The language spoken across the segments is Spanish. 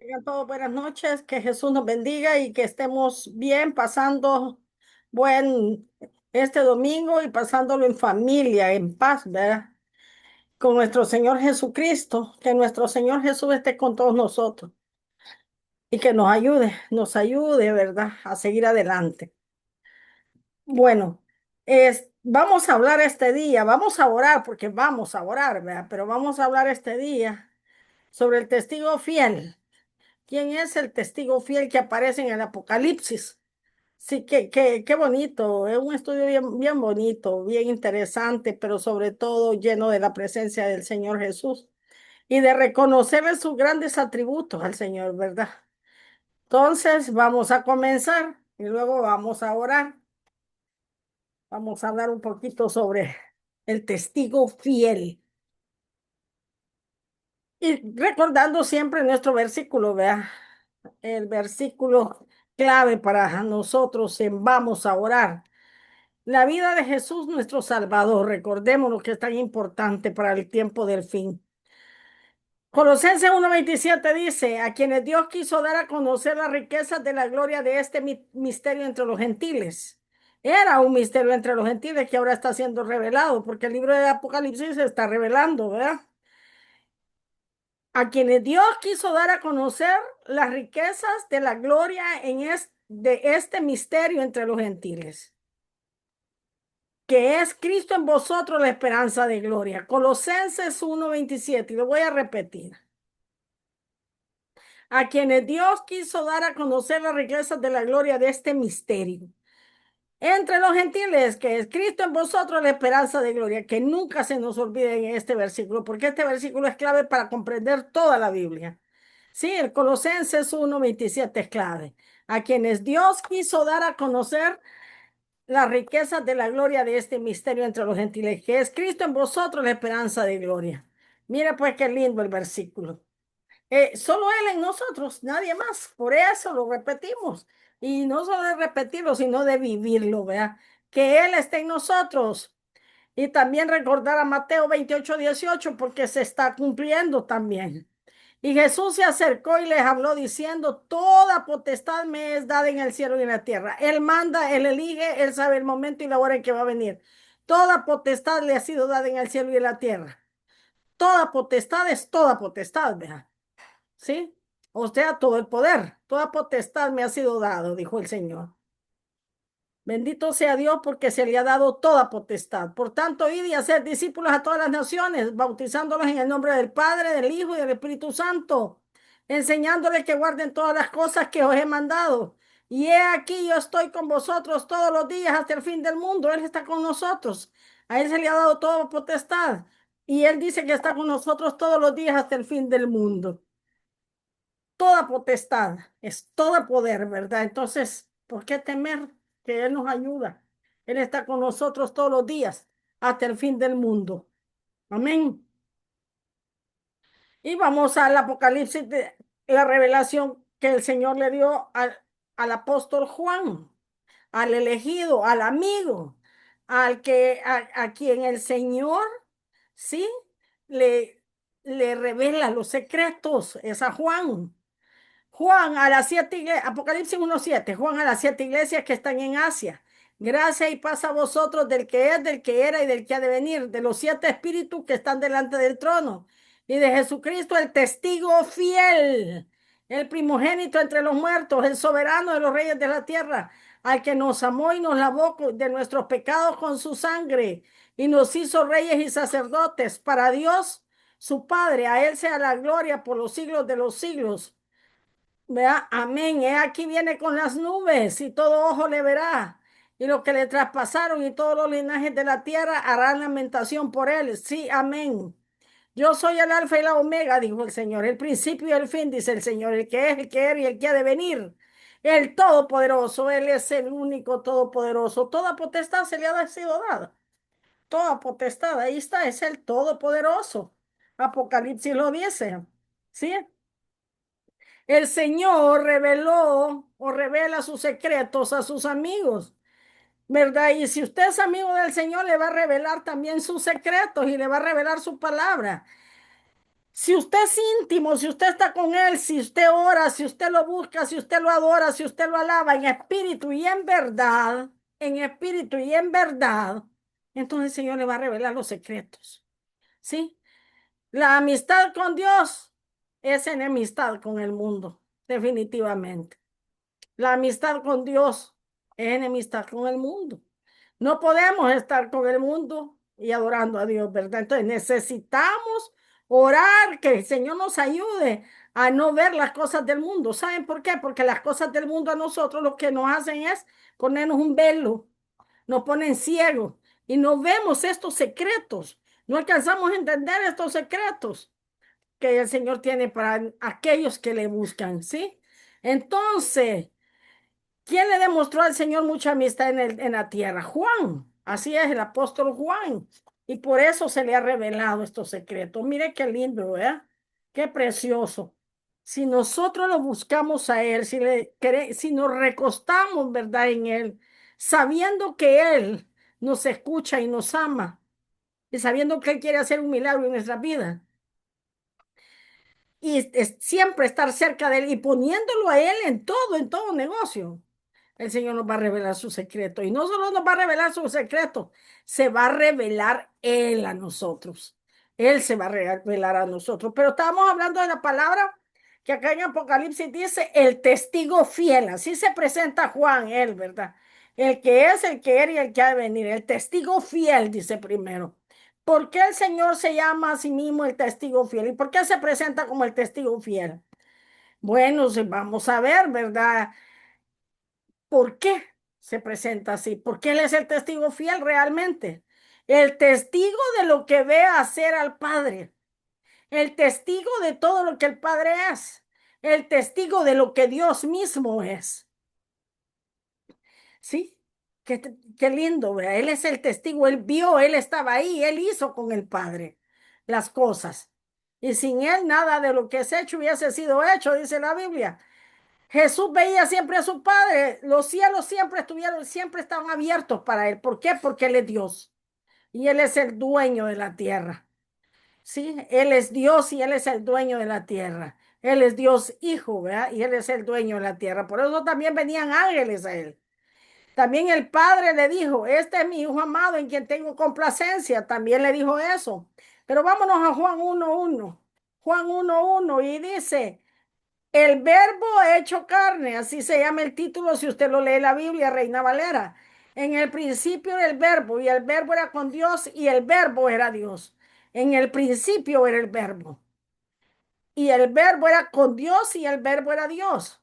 Tengan todos buenas noches, que Jesús nos bendiga y que estemos bien pasando buen este domingo y pasándolo en familia, en paz, ¿verdad? Con nuestro Señor Jesucristo, que nuestro Señor Jesús esté con todos nosotros y que nos ayude, ¿verdad? A seguir adelante. Bueno, vamos a hablar este día, vamos a orar porque vamos a orar, ¿verdad? Pero vamos a hablar este día sobre el testigo fiel. ¿Quién es el testigo fiel que aparece en el Apocalipsis? Sí, qué bonito. Es un estudio bien bonito, bien interesante, pero sobre todo lleno de la presencia del Señor Jesús y de reconocerle sus grandes atributos al Señor, ¿verdad? Entonces, vamos a comenzar y luego vamos a orar. Vamos a hablar un poquito sobre el testigo fiel. Y recordando siempre nuestro versículo, vea, el versículo clave para nosotros en Vamos a orar. La vida de Jesús, nuestro Salvador, recordemos lo que es tan importante para el tiempo del fin. Colosenses 1:27 dice, a quienes Dios quiso dar a conocer las riquezas de la gloria de este misterio entre los gentiles. Era un misterio entre los gentiles que ahora está siendo revelado, porque el libro de Apocalipsis se está revelando, ¿verdad? A quienes Dios quiso dar a conocer las riquezas de la gloria de este misterio entre los gentiles, que es Cristo en vosotros la esperanza de gloria. Colosenses 1:27, y lo voy a repetir. A quienes Dios quiso dar a conocer las riquezas de la gloria de este misterio entre los gentiles, que es Cristo en vosotros la esperanza de gloria, que nunca se nos olvide en este versículo, porque este versículo es clave para comprender toda la Biblia. Sí, el Colosenses 1:27 es clave. A quienes Dios quiso dar a conocer las riquezas de la gloria de este misterio entre los gentiles, que es Cristo en vosotros la esperanza de gloria. Mira pues qué lindo el versículo. Solo Él en nosotros, nadie más. Por eso lo repetimos. Y no solo de repetirlo, sino de vivirlo, ¿verdad? Que Él esté en nosotros. Y también recordar a Mateo 28:18, porque se está cumpliendo también. Y Jesús se acercó y les habló diciendo, toda potestad me es dada en el cielo y en la tierra. Él manda, Él elige, Él sabe el momento y la hora en que va a venir. Toda potestad le ha sido dada en el cielo y en la tierra. Toda potestad es toda potestad, ¿verdad? ¿Sí? O sea, todo el poder, toda potestad me ha sido dado, dijo el Señor. Bendito sea Dios porque se le ha dado toda potestad. Por tanto, id y hacer discípulos a todas las naciones, bautizándolos en el nombre del Padre, del Hijo y del Espíritu Santo, enseñándoles que guarden todas las cosas que os he mandado. Y he aquí, yo estoy con vosotros todos los días hasta el fin del mundo. Él está con nosotros. A Él se le ha dado toda potestad. Y Él dice que está con nosotros todos los días hasta el fin del mundo. Toda potestad, es todo poder, ¿verdad? Entonces, ¿por qué temer que Él nos ayuda? Él está con nosotros todos los días hasta el fin del mundo. Amén. Y vamos al Apocalipsis de la revelación que el Señor le dio al apóstol Juan, al elegido, al amigo, a quien el Señor, sí, le, le revela los secretos, es a Juan. Juan a las siete iglesias, Apocalipsis 1:7, Juan a las siete iglesias que están en Asia. Gracia y paz a vosotros del que es, del que era y del que ha de venir, de los siete espíritus que están delante del trono y de Jesucristo, el testigo fiel, el primogénito entre los muertos, el soberano de los reyes de la tierra, al que nos amó y nos lavó de nuestros pecados con su sangre y nos hizo reyes y sacerdotes para Dios, su Padre. A él sea la gloria por los siglos de los siglos. Vea, amén. He aquí viene con las nubes y todo ojo le verá. Y los que le traspasaron y todos los linajes de la tierra harán lamentación por él. Sí, amén. Yo soy el alfa y la omega, dijo el Señor. El principio y el fin, dice el Señor. El que es, el que era y el que ha de venir. El todopoderoso. Él es el único todopoderoso. Toda potestad se le ha sido dada. Toda potestad. Ahí está. Es el todopoderoso. Apocalipsis lo dice. ¿Sí? El Señor reveló o revela sus secretos a sus amigos, ¿verdad? Y si usted es amigo del Señor, le va a revelar también sus secretos y le va a revelar su palabra. Si usted es íntimo, si usted está con Él, si usted ora, si usted lo busca, si usted lo adora, si usted lo alaba en espíritu y en verdad, entonces el Señor le va a revelar los secretos. ¿Sí? La amistad con Dios es enemistad con el mundo, definitivamente. La amistad con Dios es enemistad con el mundo. No podemos estar con el mundo y adorando a Dios, ¿verdad? Entonces necesitamos orar, que el Señor nos ayude a no ver las cosas del mundo. ¿Saben por qué? Porque las cosas del mundo a nosotros lo que nos hacen es ponernos un velo, nos ponen ciegos y no vemos estos secretos. No alcanzamos a entender estos secretos que el Señor tiene para aquellos que le buscan, ¿sí? Entonces, ¿quién le demostró al Señor mucha amistad en la tierra? Juan. Así es, el apóstol Juan. Y por eso se le ha revelado estos secretos. Mire qué lindo, ¿verdad? Qué precioso. Si nosotros lo buscamos a Él, si nos recostamos, ¿verdad? En Él, sabiendo que Él nos escucha y nos ama, y sabiendo que Él quiere hacer un milagro en nuestra vida, y siempre estar cerca de Él y poniéndolo a Él en todo negocio. El Señor nos va a revelar su secreto. Y no solo nos va a revelar su secreto, se va a revelar Él a nosotros. Él se va a revelar a nosotros. Pero estamos hablando de la palabra que acá en Apocalipsis dice el testigo fiel. Así se presenta Juan, él, ¿verdad? El que es, el que era y el que ha de venir. El testigo fiel, dice primero. ¿Por qué el Señor se llama a sí mismo el testigo fiel? ¿Y por qué se presenta como el testigo fiel? Bueno, vamos a ver, ¿verdad? ¿Por qué se presenta así? Porque Él es el testigo fiel realmente. El testigo de lo que ve hacer al Padre. El testigo de todo lo que el Padre es. El testigo de lo que Dios mismo es. ¿Sí? Qué lindo, ¿verdad? Él es el testigo, él vio, él estaba ahí, él hizo con el Padre las cosas. Y sin él nada de lo que es hecho hubiese sido hecho, dice la Biblia. Jesús veía siempre a su Padre, los cielos siempre estaban abiertos para él. ¿Por qué? Porque él es Dios y él es el dueño de la tierra. Sí, él es Dios y él es el dueño de la tierra. Él es Dios hijo, ¿verdad? Y él es el dueño de la tierra. Por eso también venían ángeles a él. También el Padre le dijo, este es mi Hijo amado en quien tengo complacencia. También le dijo eso. Pero vámonos a Juan 1:1. Juan 1:1 y dice, el verbo hecho carne, así se llama el título si usted lo lee en la Biblia, Reina Valera. En el principio era el verbo y el verbo era con Dios y el verbo era Dios. En el principio era el verbo y el verbo era con Dios y el verbo era Dios.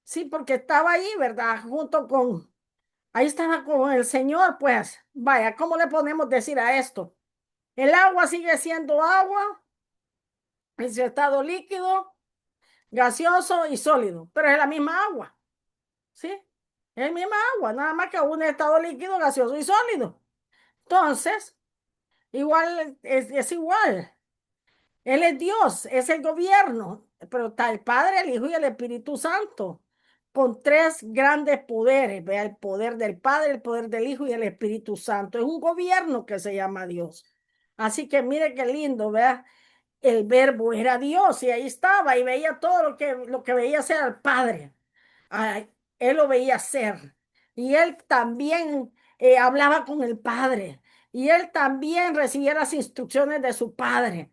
Sí, porque estaba ahí, ¿verdad? Ahí estaba con el Señor, pues. Vaya, ¿cómo le podemos decir a esto? El agua sigue siendo agua en su estado líquido, gaseoso y sólido, pero es la misma agua. ¿Sí? Es el misma agua, nada más que un estado líquido, gaseoso y sólido. Entonces, igual es igual. Él es Dios, es el gobierno, pero está el Padre, el Hijo y el Espíritu Santo, con tres grandes poderes. Vea, el poder del Padre, el poder del Hijo y el Espíritu Santo. Es un gobierno que se llama Dios. Así que mire qué lindo, vea. El verbo era Dios y ahí estaba y veía todo lo que veía ser al Padre. Ay, él lo veía hacer. Y él también hablaba con el Padre. Y él también recibía las instrucciones de su Padre.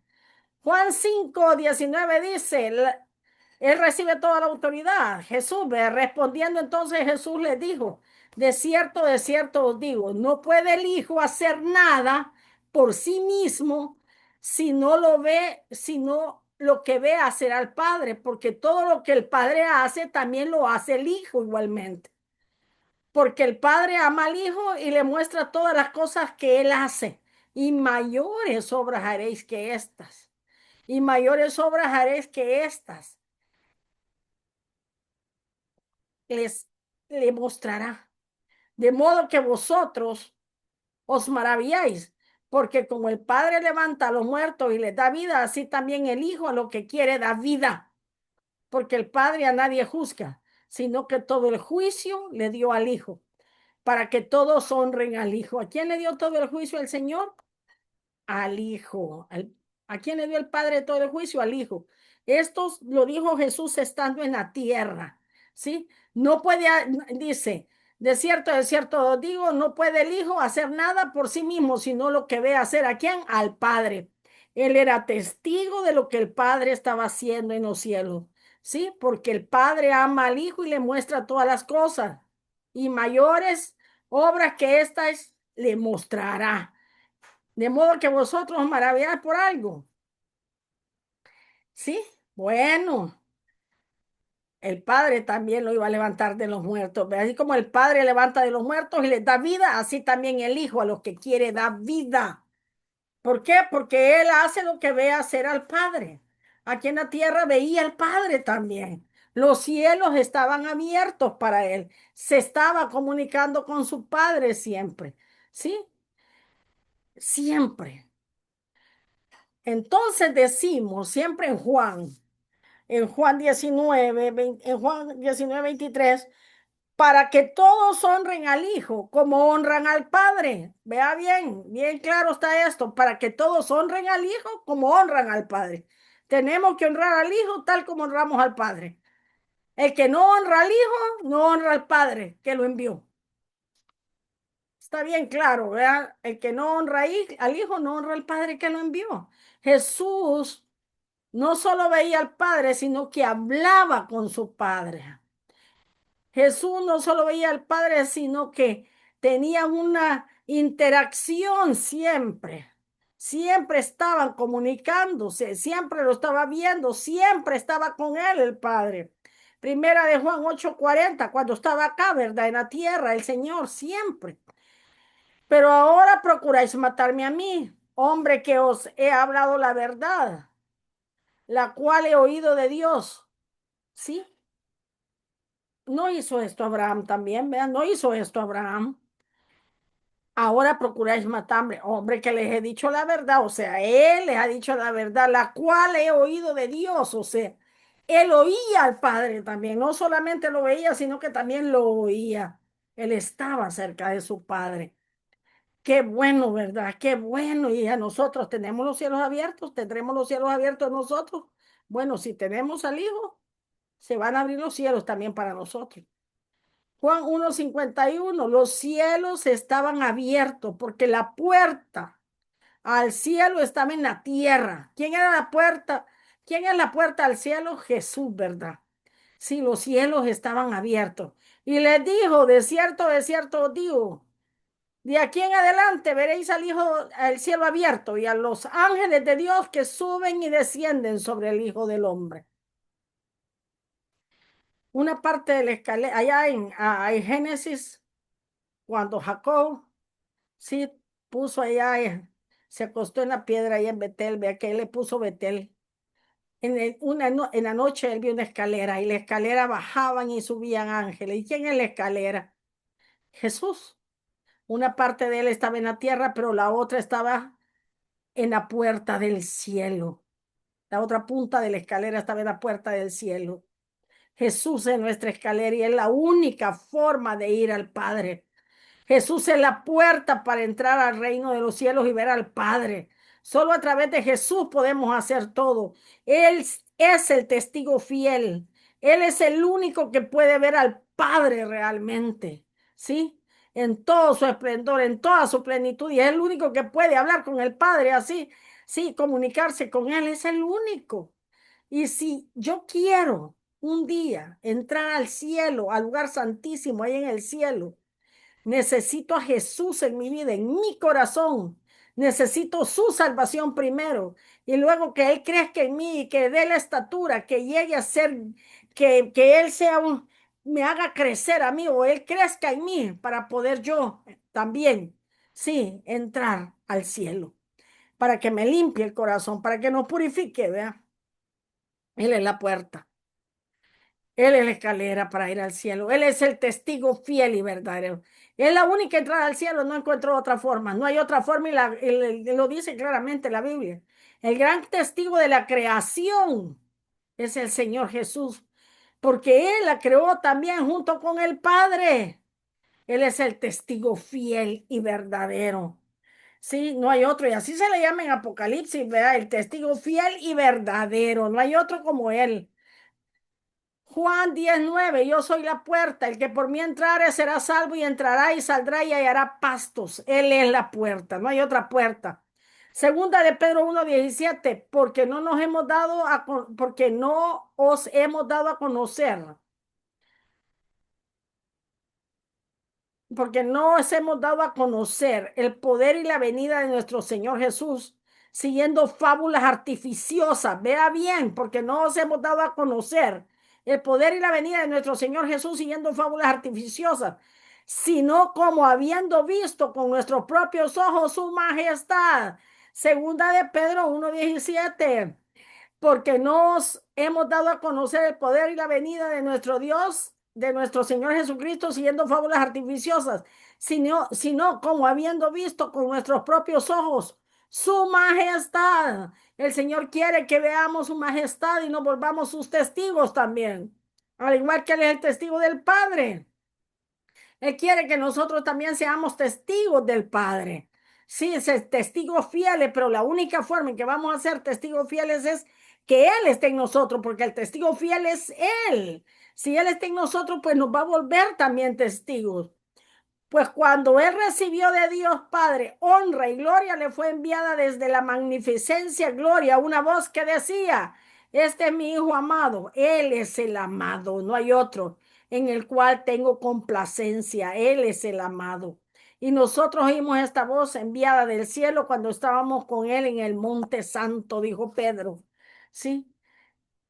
Juan 5:19 dice, él recibe toda la autoridad. Jesús, respondiendo entonces Jesús le dijo, de cierto os digo, no puede el Hijo hacer nada por sí mismo si no lo ve, sino lo que ve hacer al Padre, porque todo lo que el Padre hace, también lo hace el Hijo igualmente. Porque el Padre ama al Hijo y le muestra todas las cosas que Él hace, y mayores obras haréis que estas y mayores obras haréis que estas les le mostrará. De modo que vosotros os maravilláis, porque como el Padre levanta a los muertos y les da vida, así también el Hijo a lo que quiere da vida, porque el Padre a nadie juzga, sino que todo el juicio le dio al Hijo, para que todos honren al Hijo. ¿A quién le dio todo el juicio el Señor? Al Hijo. ¿A quién le dio el Padre todo el juicio? Al Hijo. Esto lo dijo Jesús estando en la tierra, ¿sí? No puede, dice, de cierto os digo, no puede el Hijo hacer nada por sí mismo, sino lo que ve hacer a quién, al Padre. Él era testigo de lo que el Padre estaba haciendo en los cielos, ¿sí? Porque el Padre ama al Hijo y le muestra todas las cosas, y mayores obras que éstas le mostrará. De modo que vosotros os maravilláis por algo. Sí, bueno, el Padre también lo iba a levantar de los muertos. ¿Ve? Así como el Padre levanta de los muertos y les da vida, así también el Hijo a los que quiere da vida. ¿Por qué? Porque Él hace lo que ve hacer al Padre. Aquí en la tierra veía al Padre también. Los cielos estaban abiertos para Él. Se estaba comunicando con su Padre siempre. ¿Sí? Siempre. Entonces decimos siempre en Juan 19, en Juan 19, 23, para que todos honren al Hijo como honran al Padre. Vea bien, bien claro está esto, para que todos honren al Hijo como honran al Padre. Tenemos que honrar al Hijo tal como honramos al Padre. El que no honra al Hijo, no honra al Padre que lo envió. Está bien claro, ¿verdad? El que no honra al Hijo, no honra al Padre que lo envió. Jesús no solo veía al Padre, sino que hablaba con su Padre. Jesús no solo veía al Padre, sino que tenía una interacción siempre. Siempre estaban comunicándose, siempre lo estaba viendo, siempre estaba con él el Padre. Primera de Juan 8:40, cuando estaba acá, ¿verdad? En la tierra, el Señor, siempre. Pero ahora procuráis matarme a mí, hombre que os he hablado la verdad, la cual he oído de Dios. ¿Sí? No hizo esto Abraham también, vean, no hizo esto Abraham. Ahora procuráis matarme, hombre, que les he dicho la verdad, o sea, él les ha dicho la verdad, la cual he oído de Dios, o sea, él oía al Padre también, no solamente lo veía, sino que también lo oía. Él estaba cerca de su Padre. Qué bueno, ¿verdad? Qué bueno. Y a nosotros tenemos los cielos abiertos, tendremos los cielos abiertos nosotros. Bueno, si tenemos al Hijo, se van a abrir los cielos también para nosotros. Juan 1:51, los cielos estaban abiertos porque la puerta al cielo estaba en la tierra. ¿Quién era la puerta? ¿Quién es la puerta al cielo? Jesús, ¿verdad? Sí, los cielos estaban abiertos. Y les dijo, de cierto os digo, de aquí en adelante veréis al Hijo, al cielo abierto y a los ángeles de Dios que suben y descienden sobre el Hijo del Hombre. Una parte de la escalera, allá en Génesis, cuando Jacob sí, puso allá, se acostó en la piedra ahí en Betel, vea que él le puso Betel. En la noche él vio una escalera y la escalera bajaban y subían ángeles. ¿Y quién es la escalera? Jesús. Una parte de él estaba en la tierra, pero la otra estaba en la puerta del cielo. La otra punta de la escalera estaba en la puerta del cielo. Jesús es nuestra escalera y es la única forma de ir al Padre. Jesús es la puerta para entrar al reino de los cielos y ver al Padre. Solo a través de Jesús podemos hacer todo. Él es el testigo fiel. Él es el único que puede ver al Padre realmente, ¿sí? En todo su esplendor, en toda su plenitud. Y es el único que puede hablar con el Padre así, sí, comunicarse con Él. Es el único. Y si yo quiero un día entrar al cielo, al lugar santísimo, ahí en el cielo, necesito a Jesús en mi vida, en mi corazón. Necesito su salvación primero y luego que Él crezca en mí y que dé la estatura, que llegue a ser, que Él sea me haga crecer a mí o Él crezca en mí para poder yo también, sí, entrar al cielo, para que me limpie el corazón, para que nos purifique, vea. Él es la puerta. Él es la escalera para ir al cielo. Él es el testigo fiel y verdadero. Es la única entrada al cielo. No encuentro otra forma. No hay otra forma y lo dice claramente la Biblia. El gran testigo de la creación es el Señor Jesús, porque Él la creó también junto con el Padre. Él es el testigo fiel y verdadero. Sí, no hay otro. Y así se le llama en Apocalipsis, ¿verdad? El testigo fiel y verdadero. No hay otro como él. Juan 10:9, yo soy la puerta, el que por mí entrare será salvo y entrará y saldrá y hallará pastos. Él es la puerta, no hay otra puerta. Segunda de Pedro 1:17, porque no nos hemos dado porque no os hemos dado a conocer, porque no os hemos dado a conocer el poder y la venida de nuestro Señor Jesús, siguiendo fábulas artificiosas. Vea bien, porque no os hemos dado a conocer el poder y la venida de nuestro Señor Jesús, siguiendo fábulas artificiosas, sino como habiendo visto con nuestros propios ojos su majestad. Segunda de Pedro 1:17, porque nos hemos dado a conocer el poder y la venida de nuestro Dios, de nuestro Señor Jesucristo, siguiendo fábulas artificiosas, sino como habiendo visto con nuestros propios ojos su majestad. El Señor quiere que veamos su majestad y nos volvamos sus testigos también, al igual que Él es el testigo del Padre. Él quiere que nosotros también seamos testigos del Padre. Sí, testigos fieles, pero la única forma en que vamos a ser testigos fieles es que Él esté en nosotros, porque el testigo fiel es Él. Si Él está en nosotros, pues nos va a volver también testigos. Pues cuando él recibió de Dios Padre honra y gloria, le fue enviada desde la magnificencia gloria una voz que decía, este es mi Hijo amado, Él es el amado, no hay otro en el cual tengo complacencia, Él es el amado. Y nosotros oímos esta voz enviada del cielo cuando estábamos con Él en el monte santo, dijo Pedro. Sí,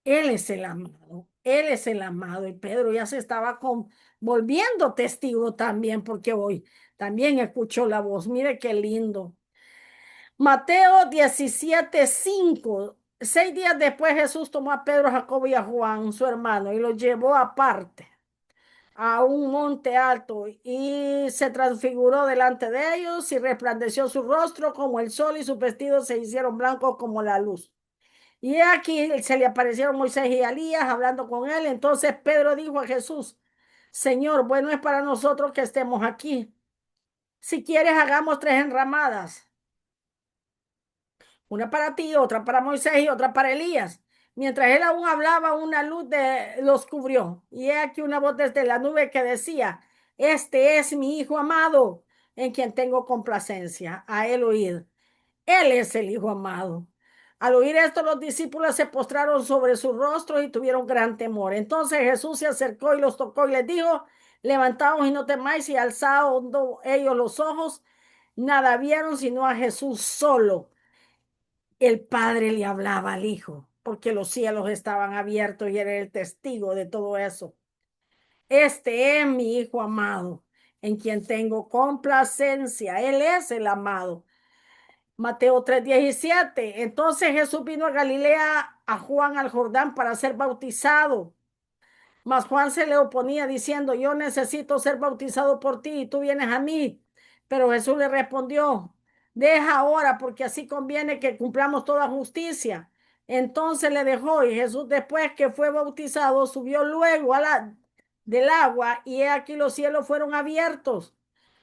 él es el amado, Él es el amado. Y Pedro ya se estaba volviendo testigo también, porque hoy también escuchó la voz. Mire qué lindo. Mateo 17:5. 6 días después Jesús tomó a Pedro, a Jacobo y a Juan, su hermano, y los llevó aparte a un monte alto y se transfiguró delante de ellos y resplandeció su rostro como el sol y sus vestidos se hicieron blancos como la luz. Y aquí se le aparecieron Moisés y Elías hablando con él. Entonces Pedro dijo a Jesús, Señor, bueno es para nosotros que estemos aquí. Si quieres, hagamos tres enramadas, una para ti, otra para Moisés y otra para Elías. Mientras él aún hablaba, una luz los cubrió. Y he aquí una voz desde la nube que decía, este es mi Hijo amado, en quien tengo complacencia. A él oíd. Él es el Hijo amado. Al oír esto, los discípulos se postraron sobre sus rostros y tuvieron gran temor. Entonces Jesús se acercó y los tocó y les dijo, levantaos y no temáis. Y alzando ellos los ojos, nada vieron sino a Jesús solo. El Padre le hablaba al Hijo, porque los cielos estaban abiertos y era el testigo de todo eso. Este es mi Hijo amado, en quien tengo complacencia. Él es el amado. Mateo 3:17. Entonces Jesús vino a Galilea, a Juan al Jordán para ser bautizado. Mas Juan se le oponía diciendo, yo necesito ser bautizado por ti y tú vienes a mí. Pero Jesús le respondió, deja ahora porque así conviene que cumplamos toda justicia. Entonces le dejó y Jesús después que fue bautizado subió luego del agua y he aquí los cielos fueron abiertos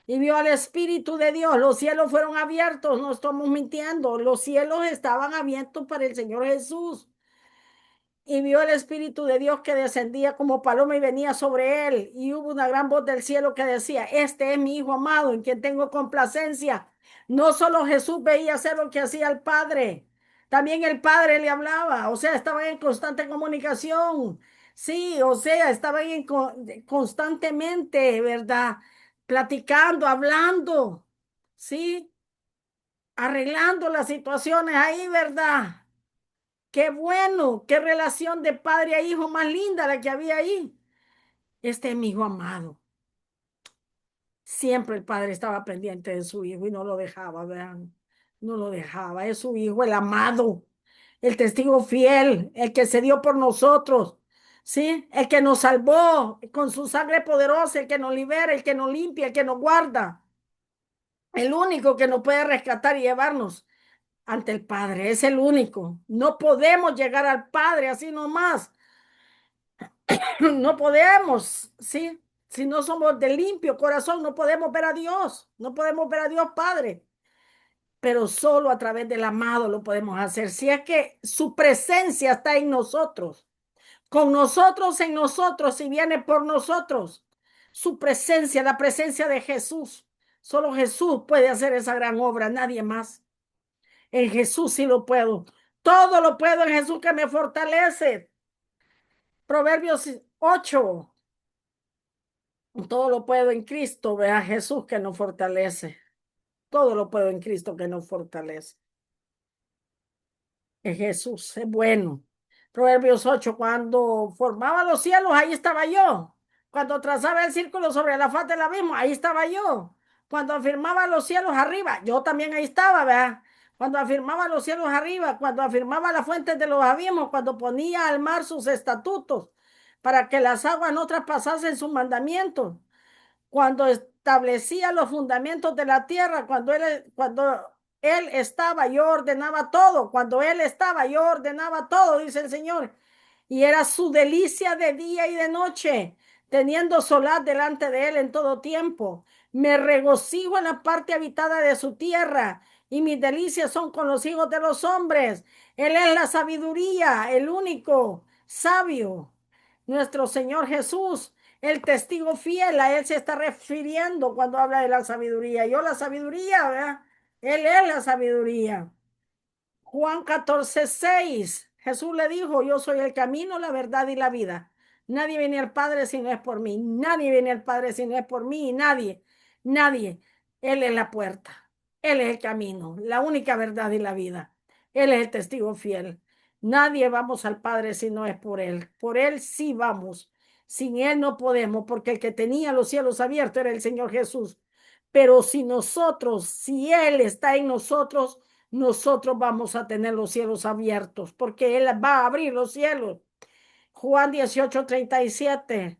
y vio al Espíritu de Dios. Los cielos fueron abiertos, no estamos mintiendo. Los cielos estaban abiertos para el Señor Jesús. Y vio el Espíritu de Dios que descendía como paloma y venía sobre él. Y hubo una gran voz del cielo que decía, este es mi Hijo amado en quien tengo complacencia. No solo Jesús veía hacer lo que hacía el Padre, también el Padre le hablaba. O sea, estaban en constante comunicación. Sí, o sea, estaban constantemente, ¿verdad? Platicando, hablando, sí, arreglando las situaciones ahí, ¿verdad? Qué bueno, qué relación de padre a hijo más linda la que había ahí. Este es mi hijo amado. Siempre el padre estaba pendiente de su hijo y no lo dejaba, vean. No lo dejaba. Es su hijo, el amado, el testigo fiel, el que se dio por nosotros, ¿sí? El que nos salvó con su sangre poderosa, el que nos libera, el que nos limpia, el que nos guarda, el único que nos puede rescatar y llevarnos ante el Padre. Es el único. No podemos llegar al Padre así nomás. No podemos, ¿sí? Si no somos de limpio corazón, no podemos ver a Dios, no podemos ver a Dios Padre. pero solo a través del amado lo podemos hacer. Si es que su presencia está en nosotros, con nosotros, en nosotros, y viene por nosotros. Su presencia, la presencia de Jesús. Solo Jesús puede hacer esa gran obra, nadie más. En Jesús sí lo puedo. Todo lo puedo en Jesús que me fortalece. Proverbios 8. Todo lo puedo en Cristo, vea Jesús que nos fortalece. Todo lo puedo en Cristo que nos fortalece. En Jesús es bueno. Proverbios 8, cuando formaba los cielos, ahí estaba yo. Cuando trazaba el círculo sobre la faz del abismo, ahí estaba yo. Cuando afirmaba los cielos arriba, yo también ahí estaba, ¿verdad? Cuando afirmaba los cielos arriba, cuando afirmaba las fuentes de los abismos, cuando ponía al mar sus estatutos, para que las aguas no traspasasen sus mandamientos, cuando establecía los fundamentos de la tierra, cuando él estaba, yo ordenaba todo, cuando Él estaba, yo ordenaba todo, dice el Señor. Y era su delicia de día y de noche, teniendo solaz delante de Él en todo tiempo. Me regocijo en la parte habitada de su tierra, y mis delicias son con los hijos de los hombres. Él es la sabiduría, el único sabio, nuestro Señor Jesús. El testigo fiel, a Él se está refiriendo cuando habla de la sabiduría. Yo la sabiduría, ¿verdad? Él es la sabiduría. Juan 14:6. Jesús le dijo, yo soy el camino, la verdad y la vida. Nadie viene al Padre si no es por mí. Nadie viene al Padre si no es por mí. Y nadie. Él es la puerta. Él es el camino, la única verdad y la vida. Él es el testigo fiel. Nadie vamos al Padre si no es por Él. Por Él sí vamos. Sin Él no podemos, porque el que tenía los cielos abiertos era el Señor Jesús. Pero si Él está en nosotros, nosotros vamos a tener los cielos abiertos, porque Él va a abrir los cielos. Juan 18:37.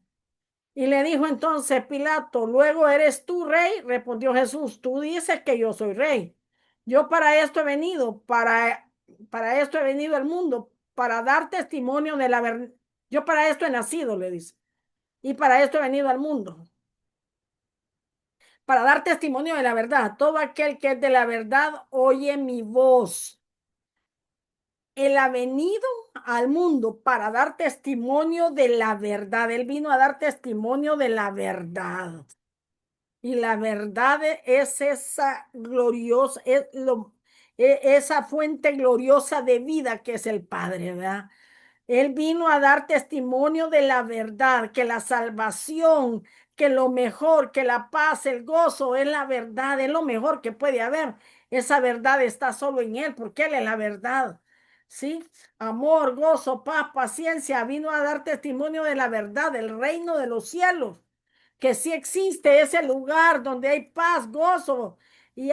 Y le dijo entonces Pilato, luego eres tú rey. Respondió Jesús, tú dices que yo soy rey. Yo para esto he venido, para esto he venido al mundo, para dar testimonio de la verdad. Yo para esto he nacido, le dice, y para esto he venido al mundo, para dar testimonio de la verdad. Todo aquel que es de la verdad oye mi voz. Él ha venido al mundo para dar testimonio de la verdad. Él vino a dar testimonio de la verdad. Y la verdad es esa gloriosa, esa fuente gloriosa de vida que es el Padre, ¿verdad? Él vino a dar testimonio de la verdad, que la salvación, que lo mejor, que la paz, el gozo es la verdad, es lo mejor que puede haber. Esa verdad está solo en Él, porque Él es la verdad. ¿Sí? Amor, gozo, paz, paciencia. Vino a dar testimonio de la verdad, del reino de los cielos, que sí existe ese lugar donde hay paz, gozo y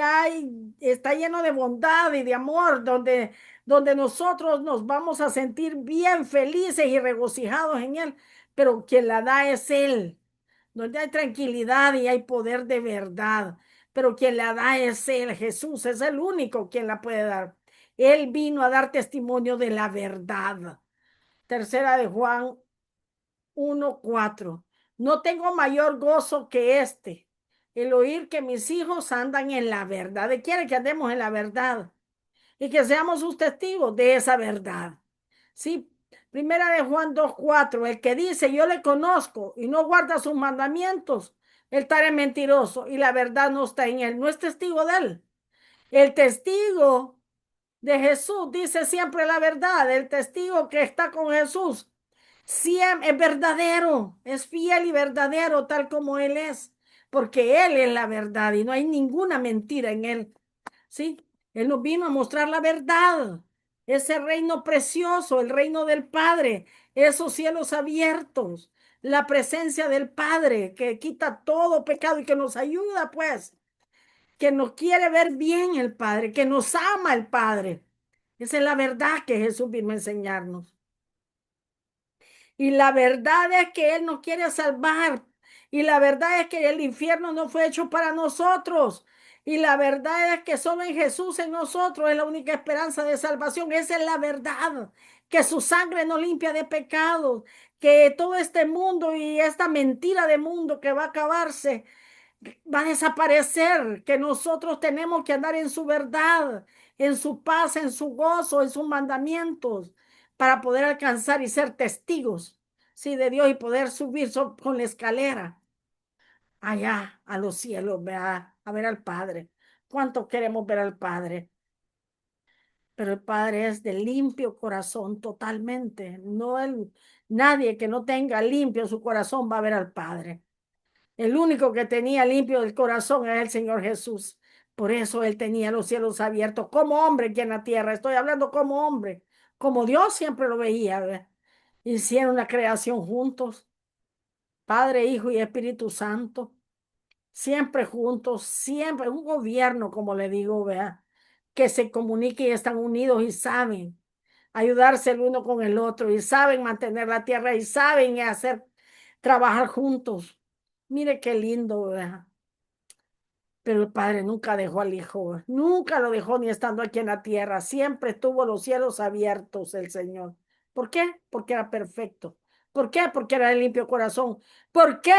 está lleno de bondad y de amor, donde nosotros nos vamos a sentir bien felices y regocijados en Él, pero quien la da es Él, donde hay tranquilidad y hay poder de verdad, pero quien la da es Él, Jesús es el único quien la puede dar. Él vino a dar testimonio de la verdad. Tercera de Juan 1:4. No tengo mayor gozo que este, el oír que mis hijos andan en la verdad. Él quiere que andemos en la verdad y que seamos sus testigos de esa verdad. Sí, primera de Juan 2:4. El que dice yo le conozco y no guarda sus mandamientos, él tal es mentiroso y la verdad no está en él, no es testigo de él. El testigo de Jesús dice siempre la verdad. El testigo que está con Jesús siempre es verdadero, es fiel y verdadero tal como Él es, porque Él es la verdad y no hay ninguna mentira en Él. ¿Sí? Él nos vino a mostrar la verdad, ese reino precioso, el reino del Padre, esos cielos abiertos, la presencia del Padre que quita todo pecado y que nos ayuda, pues, que nos quiere ver bien el Padre, que nos ama el Padre. Esa es la verdad que Jesús vino a enseñarnos. Y la verdad es que Él nos quiere salvar. Y la verdad es que el infierno no fue hecho para nosotros. Y la verdad es que solo en Jesús, en nosotros, es la única esperanza de salvación. Esa es la verdad. Que su sangre nos limpia de pecados. Que todo este mundo y esta mentira de mundo que va a acabarse Va a desaparecer, que nosotros tenemos que andar en su verdad, en su paz, en su gozo, en sus mandamientos, para poder alcanzar y ser testigos, sí, de Dios y poder subir con la escalera allá a los cielos, vea, a ver al Padre. ¿Cuánto queremos ver al Padre? Pero el Padre es de limpio corazón totalmente. Nadie que no tenga limpio su corazón va a ver al Padre. El único que tenía limpio el corazón es el Señor Jesús. Por eso él tenía los cielos abiertos como hombre aquí en la tierra. Estoy hablando como hombre, como Dios siempre lo veía. ¿Ve? Hicieron la creación juntos, Padre, Hijo y Espíritu Santo, siempre juntos, siempre un gobierno, como le digo, vea, que se comunique y están unidos y saben ayudarse el uno con el otro y saben mantener la tierra y saben hacer trabajar juntos. Mire qué lindo, vea. Pero el Padre nunca dejó al Hijo, nunca lo dejó ni estando aquí en la tierra, siempre tuvo los cielos abiertos el Señor. ¿Por qué? Porque era perfecto. ¿Por qué? Porque era de limpio corazón. ¿Por qué?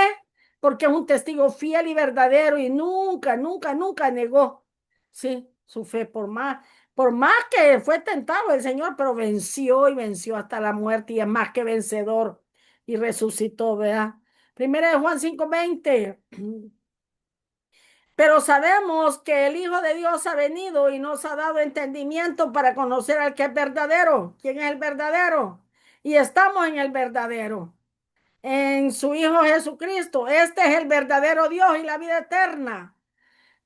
Porque es un testigo fiel y verdadero y nunca, nunca, nunca negó, sí, su fe por más que fue tentado el Señor, pero venció y venció hasta la muerte y es más que vencedor y resucitó, ¿verdad? Primera de Juan 5:20. Pero sabemos que el Hijo de Dios ha venido y nos ha dado entendimiento para conocer al que es verdadero. ¿Quién es el verdadero? Y estamos en el verdadero, en su Hijo Jesucristo. Este es el verdadero Dios y la vida eterna,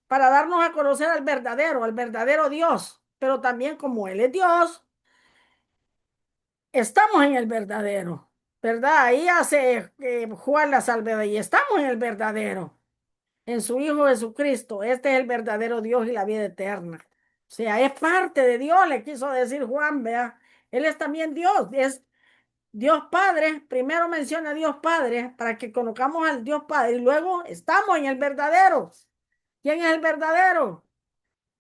para darnos a conocer al verdadero Dios. Pero también como Él es Dios, estamos en el verdadero, ¿verdad? Ahí hace Juan la salvedad y estamos en el verdadero, en su Hijo Jesucristo. Este es el verdadero Dios y la vida eterna. O sea, es parte de Dios, le quiso decir Juan, vea. Él es también Dios, es Dios Padre. Primero menciona a Dios Padre para que conozcamos al Dios Padre y luego estamos en el verdadero. ¿Quién es el verdadero?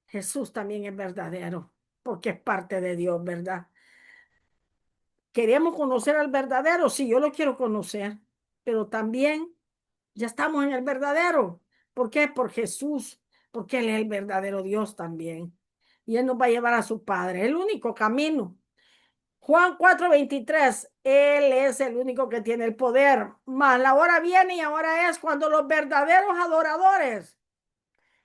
Jesús también es verdadero, porque es parte de Dios, ¿verdad? ¿Queremos conocer al verdadero? Sí, yo lo quiero conocer, pero también ya estamos en el verdadero. ¿Por qué? Por Jesús, porque Él es el verdadero Dios también. Y Él nos va a llevar a su Padre, el único camino. Juan 4:23, Él es el único que tiene el poder. Mas la hora viene y ahora es cuando los verdaderos adoradores,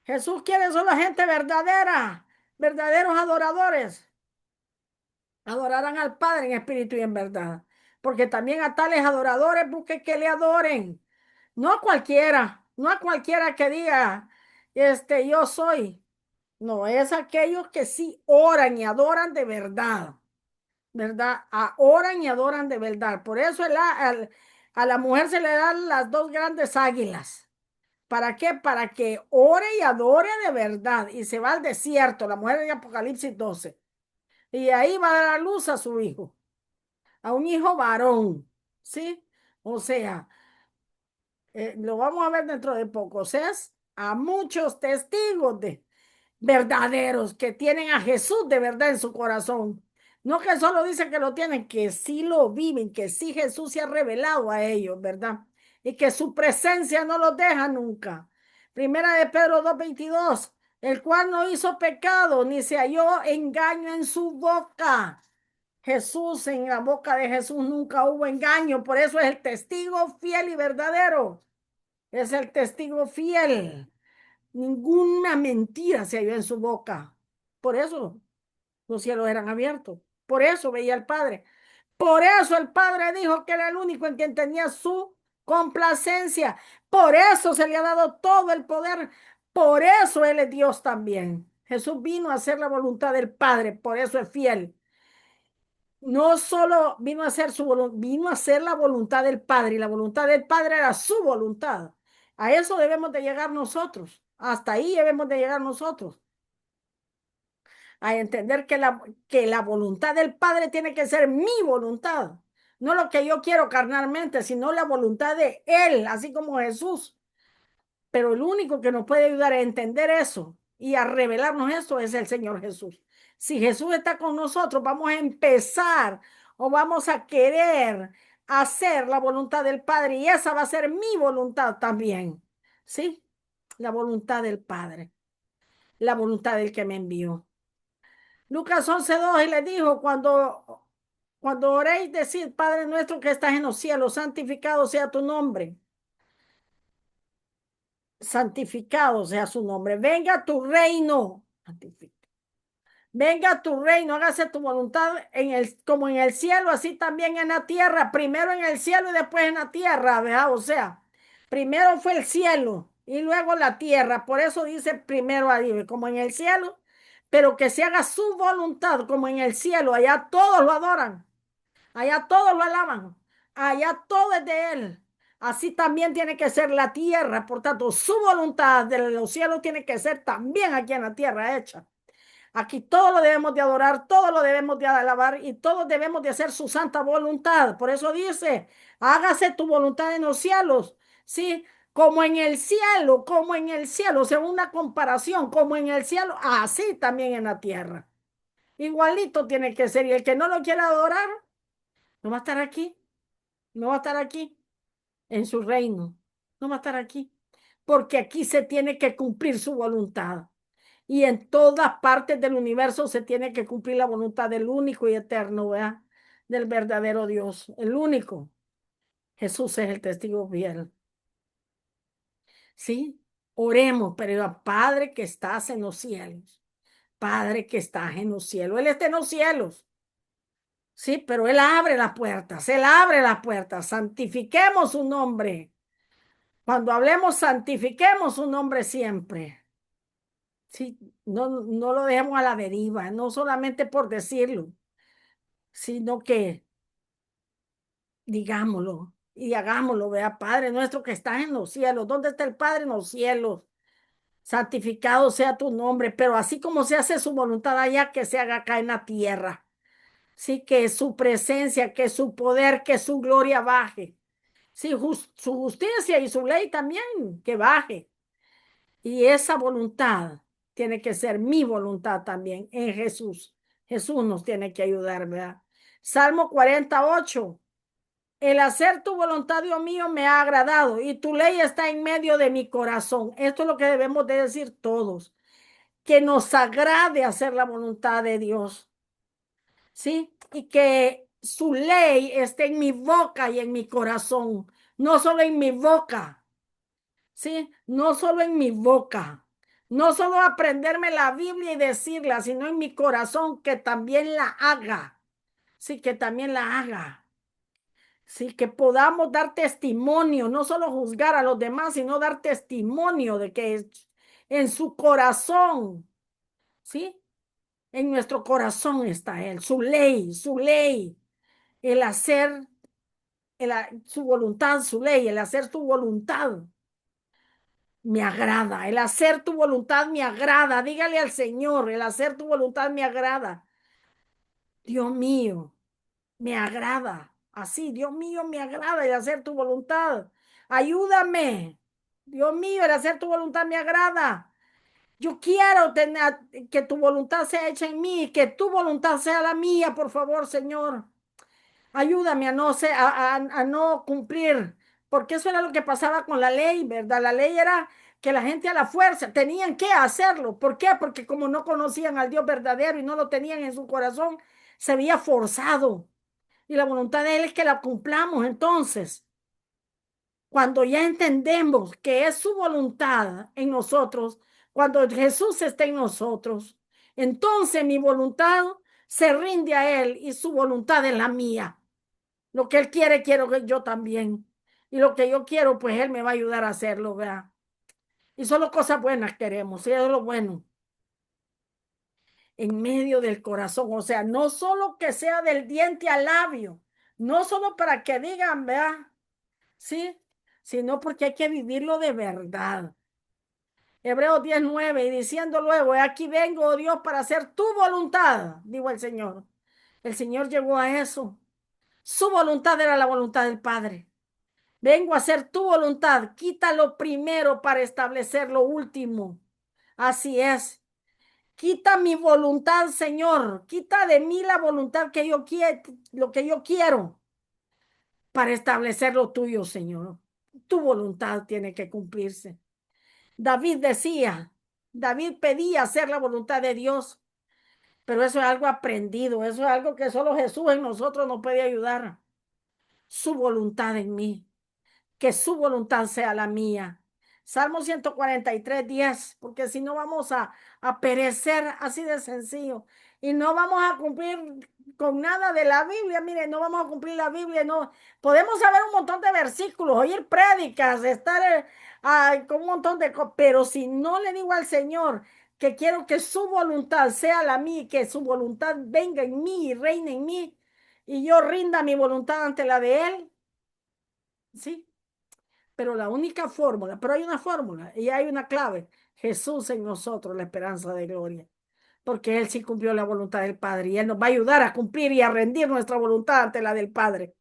Jesús quiere solo gente verdadera, verdaderos adoradores, adorarán al Padre en espíritu y en verdad. Porque también a tales adoradores busque que le adoren. No a cualquiera, no a cualquiera que diga, yo soy. No, es aquellos que sí oran y adoran de verdad, ¿verdad? Oran y adoran de verdad. Por eso a la mujer se le dan las dos grandes águilas. ¿Para qué? Para que ore y adore de verdad. Y se va al desierto, la mujer de Apocalipsis 12. Y ahí va a dar a luz a su hijo, a un hijo varón, ¿sí? O sea, lo vamos a ver dentro de poco. O sea, a muchos testigos de verdaderos que tienen a Jesús de verdad en su corazón. No que solo dicen que lo tienen, que sí lo viven, que sí Jesús se ha revelado a ellos, ¿verdad? Y que su presencia no los deja nunca. Primera de Pedro 2:22, el cual no hizo pecado, ni se halló engaño en su boca. Jesús, en la boca de Jesús nunca hubo engaño, por eso es el testigo fiel y verdadero. Es el testigo fiel. Ninguna mentira se halló en su boca. Por eso los cielos eran abiertos. Por eso veía al Padre. Por eso el Padre dijo que era el único en quien tenía su complacencia. Por eso se le ha dado todo el poder. Por eso Él es Dios también. Jesús vino a hacer la voluntad del Padre. Por eso es fiel. No solo vino a hacer vino a hacer la voluntad del Padre. Y la voluntad del Padre era su voluntad. A eso debemos de llegar nosotros. Hasta ahí debemos de llegar nosotros, a entender que la voluntad del Padre tiene que ser mi voluntad, no lo que yo quiero carnalmente, sino la voluntad de Él, así como Jesús. Pero el único que nos puede ayudar a entender eso y a revelarnos eso es el Señor Jesús. Si Jesús está con nosotros, vamos a empezar o vamos a querer hacer la voluntad del Padre y esa va a ser mi voluntad también. ¿Sí? la voluntad del Padre, la voluntad del que me envió. Lucas 11:2 y le dijo, cuando oréis, decid, Padre nuestro que estás en los cielos, santificado sea tu nombre. Santificado sea su nombre. Venga tu reino. Venga tu reino, hágase tu voluntad como en el cielo, así también en la tierra. Primero en el cielo y después en la tierra, ¿verdad? O sea, primero fue el cielo y luego la tierra. Por eso dice primero a Dios, como en el cielo, pero que se haga su voluntad como en el cielo. Allá todos lo adoran, allá todos lo alaban, allá todo es de Él. Así también tiene que ser la tierra. Por tanto, su voluntad de los cielos tiene que ser también aquí en la tierra hecha. Aquí todo lo debemos de adorar, todo lo debemos de alabar y todos debemos de hacer su santa voluntad. Por eso dice, hágase tu voluntad en los cielos, ¿sí? Como en el cielo, como en el cielo, o sea, una comparación, como en el cielo, así también en la tierra. Igualito tiene que ser. Y el que no lo quiera adorar, no va a estar aquí, no va a estar aquí en su reino, no va a estar aquí, porque aquí se tiene que cumplir su voluntad. Y en todas partes del universo se tiene que cumplir la voluntad del único y eterno, ¿verdad? Del verdadero Dios, el único. Jesús es el testigo fiel. ¿Sí? Oremos, pero Padre que estás en los cielos, Padre que estás en los cielos, Él está en los cielos. Sí, pero Él abre las puertas, Él abre las puertas. Santifiquemos su nombre. Cuando hablemos, santifiquemos su nombre siempre. Sí, no lo dejemos a la deriva, no solamente por decirlo, sino que digámoslo y hagámoslo, vea, Padre nuestro que estás en los cielos. ¿Dónde está el Padre en los cielos? Santificado sea tu nombre, pero así como se hace su voluntad allá, que se haga acá en la tierra. Sí, que su presencia, que su poder, que su gloria baje. Sí, su justicia y su ley también, que baje. Y esa voluntad tiene que ser mi voluntad también en Jesús. Jesús nos tiene que ayudar, ¿verdad? Salmo 48. El hacer tu voluntad, Dios mío, me ha agradado y tu ley está en medio de mi corazón. Esto es lo que debemos de decir todos, que nos agrade hacer la voluntad de Dios, ¿sí? Y que su ley esté en mi boca y en mi corazón, no solo en mi boca, ¿sí? No solo en mi boca, no solo aprenderme la Biblia y decirla, sino en mi corazón que también la haga, sí, que también la haga. Sí, que podamos dar testimonio, no solo juzgar a los demás, sino dar testimonio de que en su corazón, ¿sí? En nuestro corazón está Él, su ley, el hacer su voluntad, su ley, el hacer tu voluntad me agrada, el hacer tu voluntad me agrada, dígale al Señor, el hacer tu voluntad me agrada. Dios mío, me agrada. Así, Dios mío, me agrada el hacer tu voluntad. Ayúdame. Dios mío, el hacer tu voluntad me agrada. Yo quiero tener que tu voluntad sea hecha en mí, que tu voluntad sea la mía, por favor, Señor. Ayúdame a no cumplir, porque eso era lo que pasaba con la ley, ¿verdad? La ley era que la gente a la fuerza tenían que hacerlo. ¿Por qué? Porque como no conocían al Dios verdadero y no lo tenían en su corazón, se veía forzado. Y la voluntad de Él es que la cumplamos. Entonces, cuando ya entendemos que es su voluntad en nosotros, cuando Jesús está en nosotros, entonces mi voluntad se rinde a Él y su voluntad es la mía. Lo que Él quiere, quiero que yo también. Y lo que yo quiero, pues Él me va a ayudar a hacerlo, ¿verdad? Y solo cosas buenas queremos, y eso es lo bueno, en medio del corazón. O sea, no solo que sea del diente al labio, no solo para que digan, ¿verdad? Sí, sino porque hay que vivirlo de verdad. Hebreos 10:9, y diciendo luego, aquí vengo, oh Dios, para hacer tu voluntad, dijo el Señor. El Señor llegó a eso. Su voluntad era la voluntad del Padre. Vengo a hacer tu voluntad. Quita lo primero para establecer lo último. Así es. Quita mi voluntad, Señor. Quita de mí la voluntad que yo quiero, lo que yo quiero, para establecer lo tuyo, Señor. Tu voluntad tiene que cumplirse. David decía, David pedía hacer la voluntad de Dios, pero eso es algo aprendido, eso es algo que solo Jesús en nosotros nos puede ayudar. Su voluntad en mí, que su voluntad sea la mía. Salmo 143:10, porque si no vamos a perecer así de sencillo y no vamos a cumplir con nada de la Biblia. Mire, no vamos a cumplir la Biblia, no. Podemos saber un montón de versículos, oír prédicas, estar con un montón de cosas, pero si no le digo al Señor que quiero que su voluntad sea la mía, que su voluntad venga en mí y reine en mí, y yo rinda mi voluntad ante la de Él, ¿sí? Pero la única fórmula, pero hay una fórmula y hay una clave. Jesús en nosotros, la esperanza de gloria. Porque Él sí cumplió la voluntad del Padre y Él nos va a ayudar a cumplir y a rendir nuestra voluntad ante la del Padre.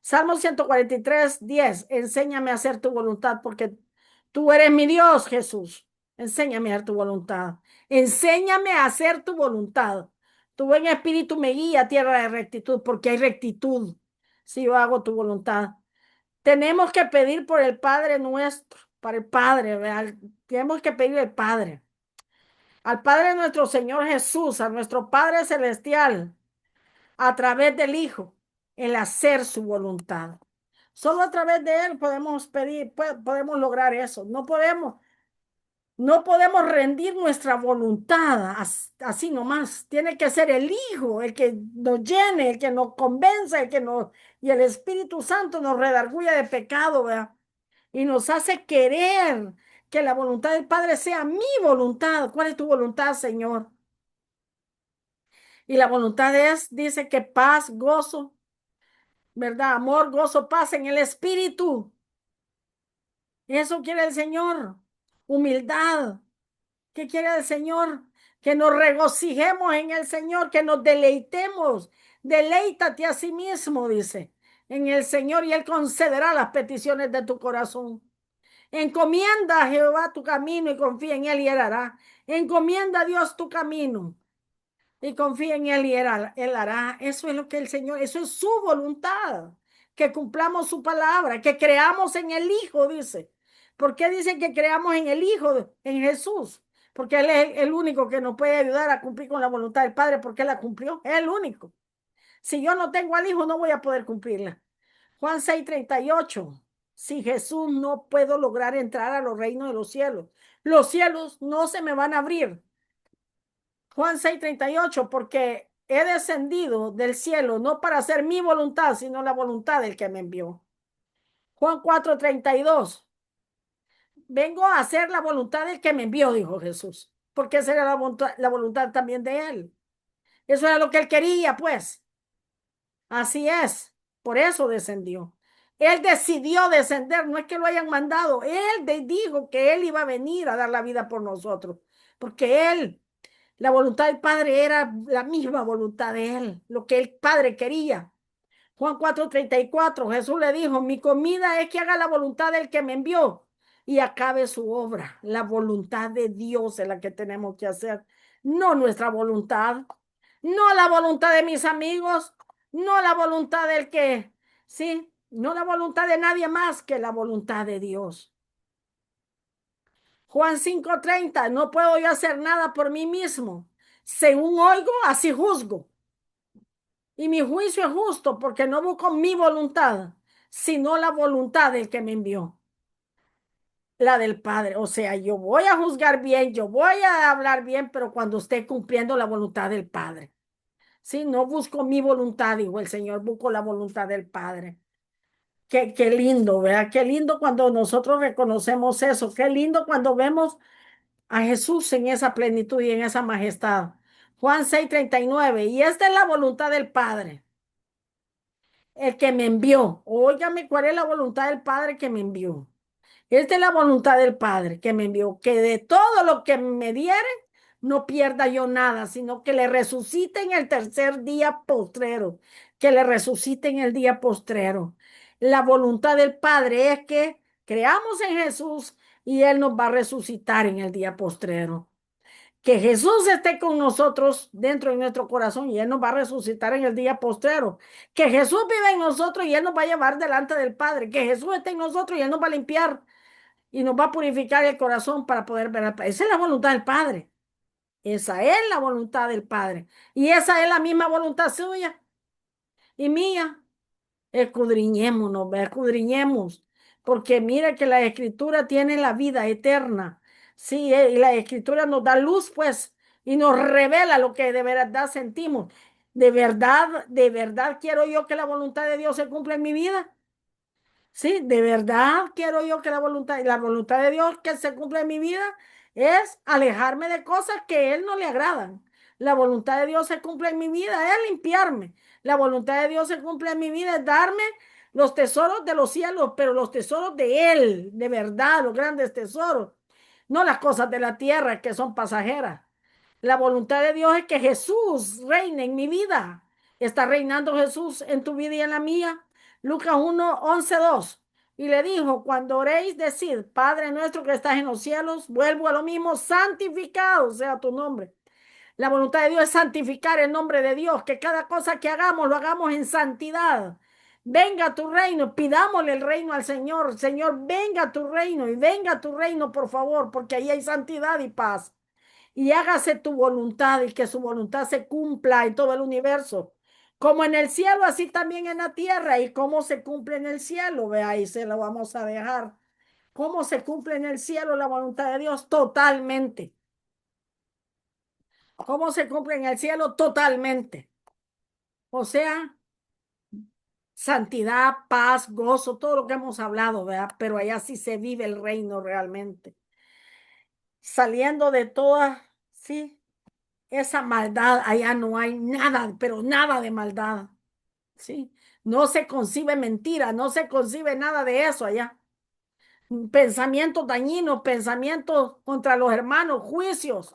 Salmo 143:10. Enséñame a hacer tu voluntad porque tú eres mi Dios, Jesús. Enséñame a hacer tu voluntad. Enséñame a hacer tu voluntad. Tu buen espíritu me guía a tierra de rectitud porque hay rectitud si yo hago tu voluntad. Tenemos que pedir por el Padre nuestro, para el Padre, ¿verdad? Tenemos que pedir al Padre, al Padre de nuestro Señor Jesús, a nuestro Padre Celestial, a través del Hijo, el hacer su voluntad. Solo a través de Él podemos pedir, podemos lograr eso. No podemos rendir nuestra voluntad así nomás. Tiene que ser el Hijo el que nos llene, el que nos convence, y el Espíritu Santo nos redarguye de pecado, ¿verdad? Y nos hace querer que la voluntad del Padre sea mi voluntad. ¿Cuál es tu voluntad, Señor? Y la voluntad dice que paz, gozo, ¿verdad? Amor, gozo, paz en el Espíritu. Eso quiere el Señor. Humildad. ¿Qué quiere el Señor? Que nos regocijemos en el Señor, que nos deleitemos. Deleítate a sí mismo, dice, en el Señor y Él concederá las peticiones de tu corazón. Encomienda a Jehová tu camino y confía en Él y Él hará. Encomienda a Dios tu camino y confía en Él y Él hará. Eso es lo que el Señor, eso es su voluntad, que cumplamos su palabra, que creamos en el Hijo, dice. ¿Por qué dice que creamos en el Hijo, en Jesús? Porque Él es el único que nos puede ayudar a cumplir con la voluntad del Padre, porque Él la cumplió, es el único. Si yo no tengo al Hijo, no voy a poder cumplirla. Juan 6:38. Si Jesús no puedo lograr entrar a los reinos de los cielos no se me van a abrir. Juan 6:38, porque he descendido del cielo no para hacer mi voluntad, sino la voluntad del que me envió. Juan 4:32, vengo a hacer la voluntad del que me envió, dijo Jesús, porque esa era la voluntad también de él. Eso era lo que él quería, pues. Así es, por eso descendió. Él decidió descender, no es que lo hayan mandado. Él dijo que él iba a venir a dar la vida por nosotros, porque la voluntad del Padre era la misma voluntad de él, lo que el Padre quería. Juan 4:34, Jesús le dijo, mi comida es que haga la voluntad del que me envió y acabe su obra. La voluntad de Dios es la que tenemos que hacer, no nuestra voluntad, no la voluntad de mis amigos, no la voluntad del que, sí, no la voluntad de nadie más que la voluntad de Dios. Juan 5:30, no puedo yo hacer nada por mí mismo. Según oigo, así juzgo. Y mi juicio es justo porque no busco mi voluntad, sino la voluntad del que me envió, la del Padre. O sea, yo voy a juzgar bien, yo voy a hablar bien, pero cuando esté cumpliendo la voluntad del Padre. Sí, no busco mi voluntad, dijo el Señor, busco la voluntad del Padre. Qué lindo, ¿verdad? Qué lindo cuando nosotros reconocemos eso. Qué lindo cuando vemos a Jesús en esa plenitud y en esa majestad. Juan 6:39. Y esta es la voluntad del Padre, el que me envió. Óigame, ¿cuál es la voluntad del Padre que me envió? Esta es la voluntad del Padre que me envió, que de todo lo que me diere, no pierda yo nada, sino que le resucite en el tercer día postrero, que le resucite en el día postrero. La voluntad del Padre es que creamos en Jesús y Él nos va a resucitar en el día postrero. Que Jesús esté con nosotros dentro de nuestro corazón y Él nos va a resucitar en el día postrero. Que Jesús vive en nosotros y Él nos va a llevar delante del Padre. Que Jesús esté en nosotros y Él nos va a limpiar y nos va a purificar el corazón para poder ver al Padre. Esa es la voluntad del Padre. Esa es la voluntad del Padre. Y esa es la misma voluntad suya y mía. Escudriñémonos, escudriñemos, porque mira que la Escritura tiene la vida eterna. Sí, y la Escritura nos da luz, pues, y nos revela lo que de verdad sentimos. De verdad quiero yo que la voluntad de Dios se cumpla en mi vida. Sí, de verdad quiero yo que la voluntad de Dios que se cumpla en mi vida es alejarme de cosas que a Él no le agradan. La voluntad de Dios se cumple en mi vida es limpiarme. La voluntad de Dios se cumple en mi vida es darme los tesoros de los cielos, pero los tesoros de Él, de verdad, los grandes tesoros, no las cosas de la tierra que son pasajeras. La voluntad de Dios es que Jesús reine en mi vida. ¿Está reinando Jesús en tu vida y en la mía? Lucas 1:11-2. Y le dijo, cuando oréis, decid, Padre nuestro que estás en los cielos, vuelvo a lo mismo, santificado sea tu nombre. La voluntad de Dios es santificar el nombre de Dios, que cada cosa que hagamos lo hagamos en santidad. Venga tu reino, pidámosle el reino al Señor. Señor, venga tu reino y venga tu reino, por favor, porque ahí hay santidad y paz. Y hágase tu voluntad y que su voluntad se cumpla en todo el universo. Como en el cielo, así también en la tierra. ¿Y cómo se cumple en el cielo? Ve ahí, se lo vamos a dejar. ¿Cómo se cumple en el cielo la voluntad de Dios? Totalmente. ¿Cómo se cumple en el cielo? Totalmente. O sea, santidad, paz, gozo, todo lo que hemos hablado, ¿verdad? Pero allá sí se vive el reino realmente. Saliendo de toda, sí, esa maldad, allá no hay nada, pero nada de maldad, ¿sí? No se concibe mentira, no se concibe nada de eso allá. Pensamientos dañinos, pensamientos contra los hermanos, juicios,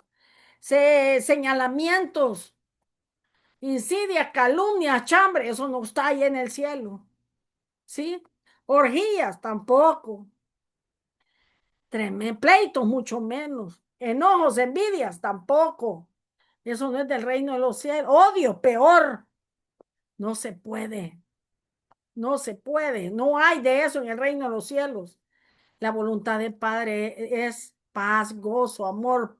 señalamientos, insidias, calumnias, chambre, eso no está ahí en el cielo, ¿sí? Orgías tampoco, pleitos mucho menos, enojos, envidias tampoco. Eso no es del reino de los cielos. Odio, peor. No se puede. No se puede. No hay de eso en el reino de los cielos. La voluntad del Padre es paz, gozo, amor,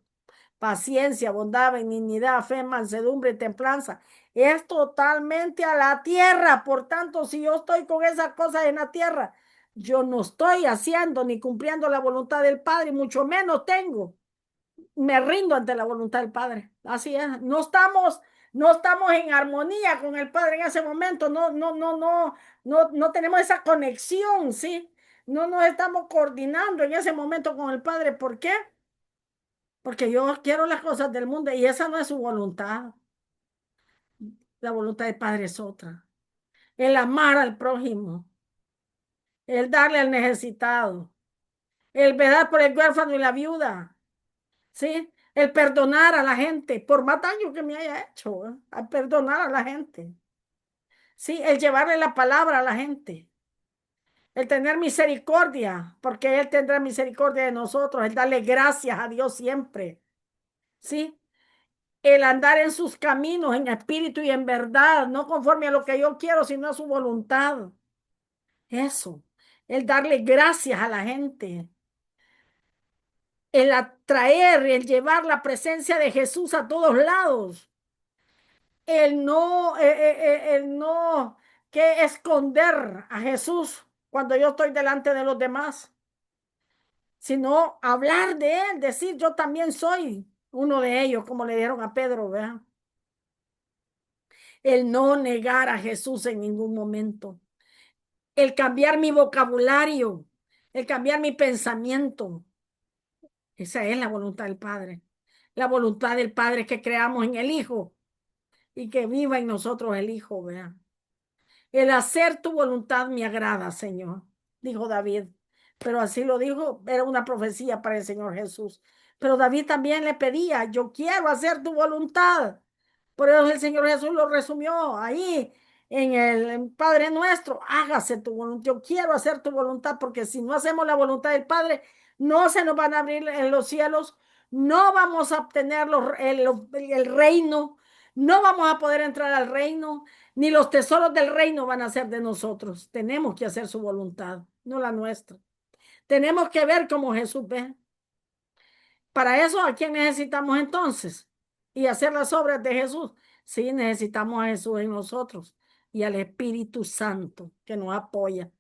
paciencia, bondad, benignidad, fe, mansedumbre, templanza. Es totalmente a la tierra. Por tanto, si yo estoy con esas cosas en la tierra, yo no estoy haciendo ni cumpliendo la voluntad del Padre, mucho menos tengo. Me rindo ante la voluntad del Padre. Así es. No estamos en armonía con el Padre en ese momento. No tenemos esa conexión, ¿sí? No nos estamos coordinando en ese momento con el Padre. ¿Por qué? Porque yo quiero las cosas del mundo y esa no es su voluntad. La voluntad del Padre es otra. El amar al prójimo, el darle al necesitado, el velar por el huérfano y la viuda, ¿sí? El perdonar a la gente, por más daño que me haya hecho, ¿eh? Al perdonar a la gente, ¿sí? El llevarle la palabra a la gente, el tener misericordia, porque Él tendrá misericordia de nosotros, el darle gracias a Dios siempre, ¿sí? El andar en sus caminos, en espíritu y en verdad, no conforme a lo que yo quiero, sino a su voluntad. Eso, el darle gracias a la gente, el atraer, el llevar la presencia de Jesús a todos lados. El no que esconder a Jesús cuando yo estoy delante de los demás, sino hablar de él, decir yo también soy uno de ellos, como le dieron a Pedro, ¿verdad? El no negar a Jesús en ningún momento, el cambiar mi vocabulario, el cambiar mi pensamiento. Esa es la voluntad del Padre. La voluntad del Padre es que creamos en el Hijo y que viva en nosotros el Hijo, ¿verdad? El hacer tu voluntad me agrada, Señor, dijo David. Pero así lo dijo, era una profecía para el Señor Jesús. Pero David también le pedía, yo quiero hacer tu voluntad. Por eso el Señor Jesús lo resumió ahí en el Padre Nuestro, hágase tu voluntad. Yo quiero hacer tu voluntad porque si no hacemos la voluntad del Padre, no se nos van a abrir en los cielos, no vamos a obtener el reino, no vamos a poder entrar al reino ni los tesoros del reino van a ser de nosotros. Tenemos que hacer su voluntad, no la nuestra. Tenemos que ver como Jesús ve. Para eso, ¿a quién necesitamos entonces? Y hacer las obras de Jesús. Sí, necesitamos a Jesús en nosotros y al Espíritu Santo que nos apoya.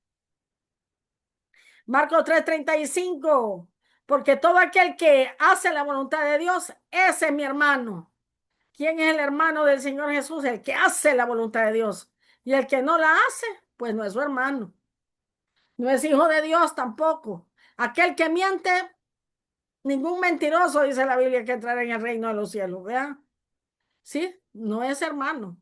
Marcos 3:35, porque todo aquel que hace la voluntad de Dios, ese es mi hermano. ¿Quién es el hermano del Señor Jesús? El que hace la voluntad de Dios. Y el que no la hace, pues no es su hermano. No es hijo de Dios tampoco. Aquel que miente, ningún mentiroso, dice la Biblia, que entrará en el reino de los cielos. Vean, ¿sí? No es hermano.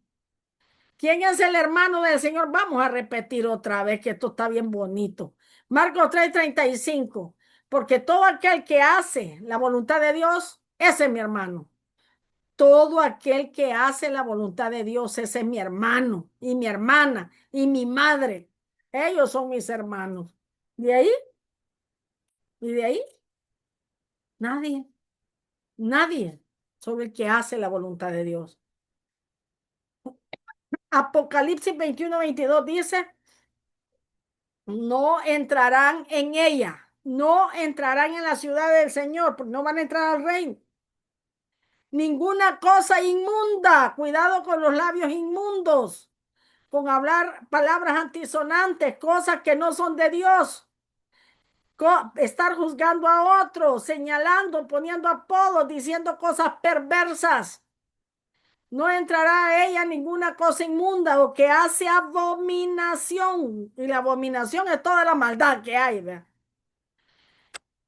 ¿Quién es el hermano del Señor? Vamos a repetir otra vez que esto está bien bonito. Marcos 3:35. Porque todo aquel que hace la voluntad de Dios, ese es mi hermano. Todo aquel que hace la voluntad de Dios, ese es mi hermano y mi hermana y mi madre. Ellos son mis hermanos. De ahí, y de ahí, nadie, nadie sobre el que hace la voluntad de Dios. Apocalipsis 21:22 dice, no entrarán en ella, no entrarán en la ciudad del Señor, porque no van a entrar al reino. Ninguna cosa inmunda, cuidado con los labios inmundos, con hablar palabras antisonantes, cosas que no son de Dios, estar juzgando a otros, señalando, poniendo apodos, diciendo cosas perversas. No entrará a ella ninguna cosa inmunda o que hace abominación. Y la abominación es toda la maldad que hay, ¿verdad?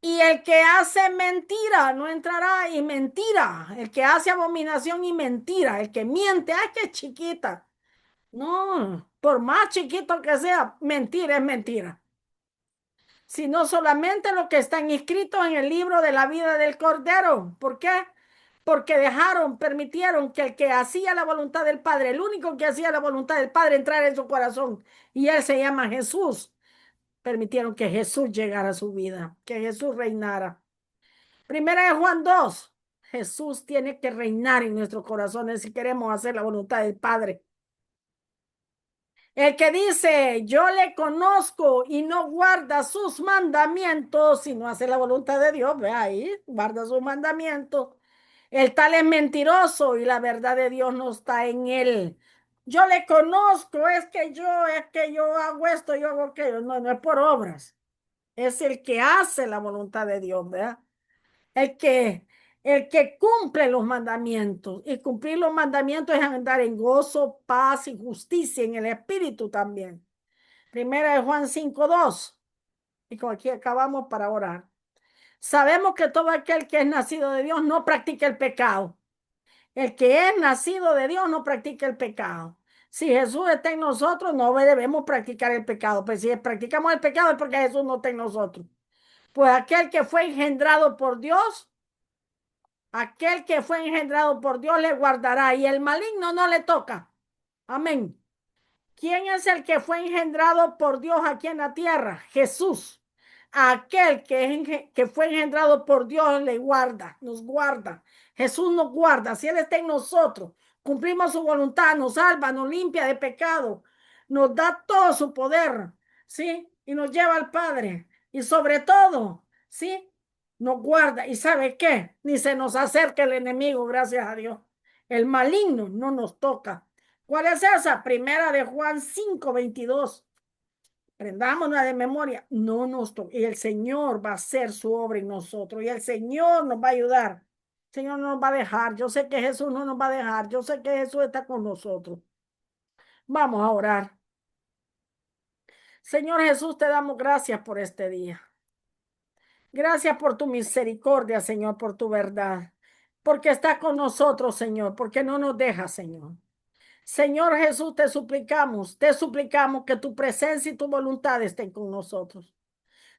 Y el que hace mentira no entrará y mentira. El que hace abominación y mentira. El que miente, ¡ay, qué chiquita! No, por más chiquito que sea, mentira es mentira. Sino solamente lo que están inscritos en el libro de la vida del Cordero. ¿Por qué? Porque permitieron que el que hacía la voluntad del Padre, el único que hacía la voluntad del Padre, entrara en su corazón. Y él se llama Jesús. Permitieron que Jesús llegara a su vida, que Jesús reinara. Primera de Juan 2. Jesús tiene que reinar en nuestros corazones si queremos hacer la voluntad del Padre. El que dice, yo le conozco y no guarda sus mandamientos, si no hace la voluntad de Dios, ve ahí, guarda sus mandamientos. El tal es mentiroso y la verdad de Dios no está en él. Yo le conozco, es que yo hago esto, yo hago aquello. No, no es por obras. Es el que hace la voluntad de Dios, ¿verdad? El que, el que cumple los mandamientos. Y cumplir los mandamientos es andar en gozo, paz y justicia en el Espíritu también. Primera de Juan 5:2. Y con aquí acabamos para orar. Sabemos que todo aquel que es nacido de Dios no practica el pecado. El que es nacido de Dios no practica el pecado. Si Jesús está en nosotros, no debemos practicar el pecado. Pues si practicamos el pecado es porque Jesús no está en nosotros. Pues aquel que fue engendrado por Dios le guardará y el maligno no le toca. Amén. ¿Quién es el que fue engendrado por Dios aquí en la tierra? Jesús. Aquel que fue engendrado por Dios le guarda, nos guarda. Jesús nos guarda. Si Él está en nosotros, cumplimos su voluntad, nos salva, nos limpia de pecado, nos da todo su poder, ¿sí? Y nos lleva al Padre. Y sobre todo, ¿sí? Nos guarda. ¿Y sabe qué? Ni se nos acerca el enemigo, gracias a Dios. El maligno no nos toca. ¿Cuál es esa? Primera de Juan 5:22. Aprendámosla de memoria. No nos toca. Y el Señor va a hacer su obra en nosotros. Y el Señor nos va a ayudar. El Señor no nos va a dejar. Yo sé que Jesús no nos va a dejar. Yo sé que Jesús está con nosotros. Vamos a orar. Señor Jesús, te damos gracias por este día. Gracias por tu misericordia, Señor, por tu verdad. Porque estás con nosotros, Señor. Porque no nos dejas, Señor. Señor Jesús, te suplicamos que tu presencia y tu voluntad estén con nosotros.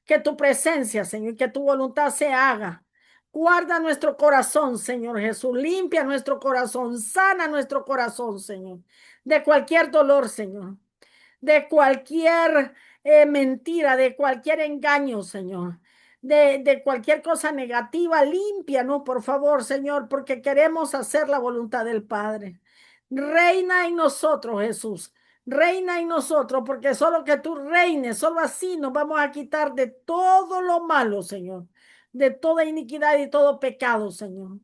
Que tu presencia, Señor, que tu voluntad se haga. Guarda nuestro corazón, Señor Jesús. Limpia nuestro corazón, sana nuestro corazón, Señor. De cualquier dolor, Señor. De cualquier mentira, de cualquier engaño, Señor. De cualquier cosa negativa, límpianos, por favor, Señor, porque queremos hacer la voluntad del Padre. Reina en nosotros, Jesús. Reina en nosotros, porque solo que tú reines, solo así nos vamos a quitar de todo lo malo, Señor, de toda iniquidad y todo pecado, Señor.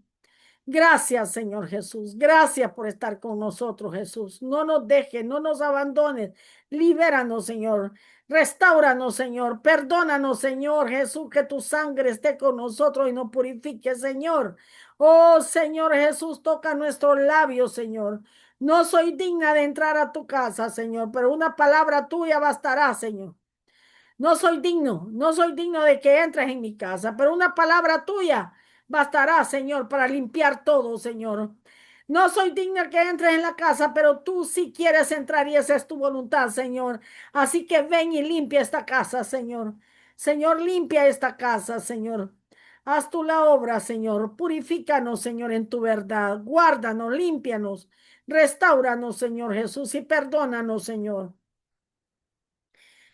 Gracias, Señor Jesús. Gracias por estar con nosotros, Jesús. No nos dejes, no nos abandones. Libéranos, Señor. Restáuranos, Señor. Perdónanos, Señor Jesús, que tu sangre esté con nosotros y nos purifique, Señor. Oh, Señor Jesús, toca nuestros labios, Señor. No soy digna de entrar a tu casa, Señor, pero una palabra tuya bastará, Señor. No soy digno, no soy digno de que entres en mi casa, pero una palabra tuya bastará, Señor, para limpiar todo, Señor. No soy digna que entres en la casa, pero tú sí quieres entrar y esa es tu voluntad, Señor. Así que ven y limpia esta casa, Señor. Señor, limpia esta casa, Señor. Haz tú la obra, Señor. Purifícanos, Señor, en tu verdad. Guárdanos, límpianos, restáuranos, Señor Jesús, y perdónanos, Señor.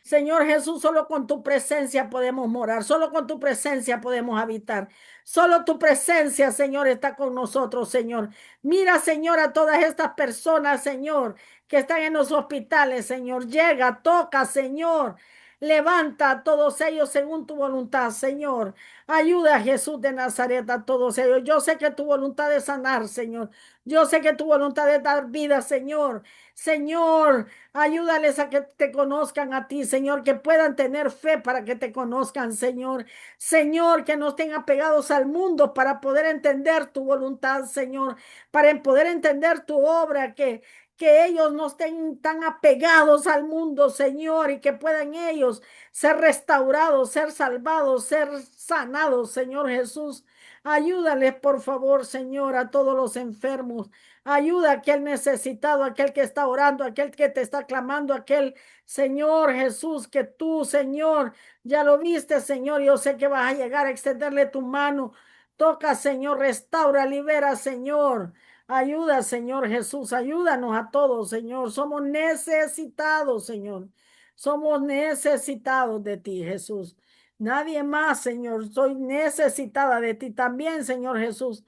Señor Jesús, solo con tu presencia podemos morar, solo con tu presencia podemos habitar. Solo tu presencia, Señor, está con nosotros, Señor. Mira, Señor, a todas estas personas, Señor, que están en los hospitales, Señor. Llega, toca, Señor. Levanta a todos ellos según tu voluntad, Señor. Ayuda a Jesús de Nazaret a todos ellos. Yo sé que tu voluntad es sanar, Señor. Yo sé que tu voluntad es dar vida, Señor. Señor. Ayúdales a que te conozcan a ti, Señor, que puedan tener fe para que te conozcan, Señor. Señor, que no estén apegados al mundo para poder entender tu voluntad, Señor, para poder entender tu obra, que ellos no estén tan apegados al mundo, Señor, y que puedan ellos ser restaurados, ser salvados, ser sanados, Señor Jesús. Ayúdales, por favor, Señor, a todos los enfermos. Ayuda a aquel necesitado, aquel que está orando, aquel que te está clamando, aquel Señor Jesús, que tú, Señor, ya lo viste, Señor. Yo sé que vas a llegar a extenderle tu mano. Toca, Señor, restaura, libera, Señor. Ayuda, Señor Jesús, ayúdanos a todos, Señor. Somos necesitados, Señor. Somos necesitados de ti, Jesús. Nadie más, Señor. Soy necesitada de ti también, Señor Jesús.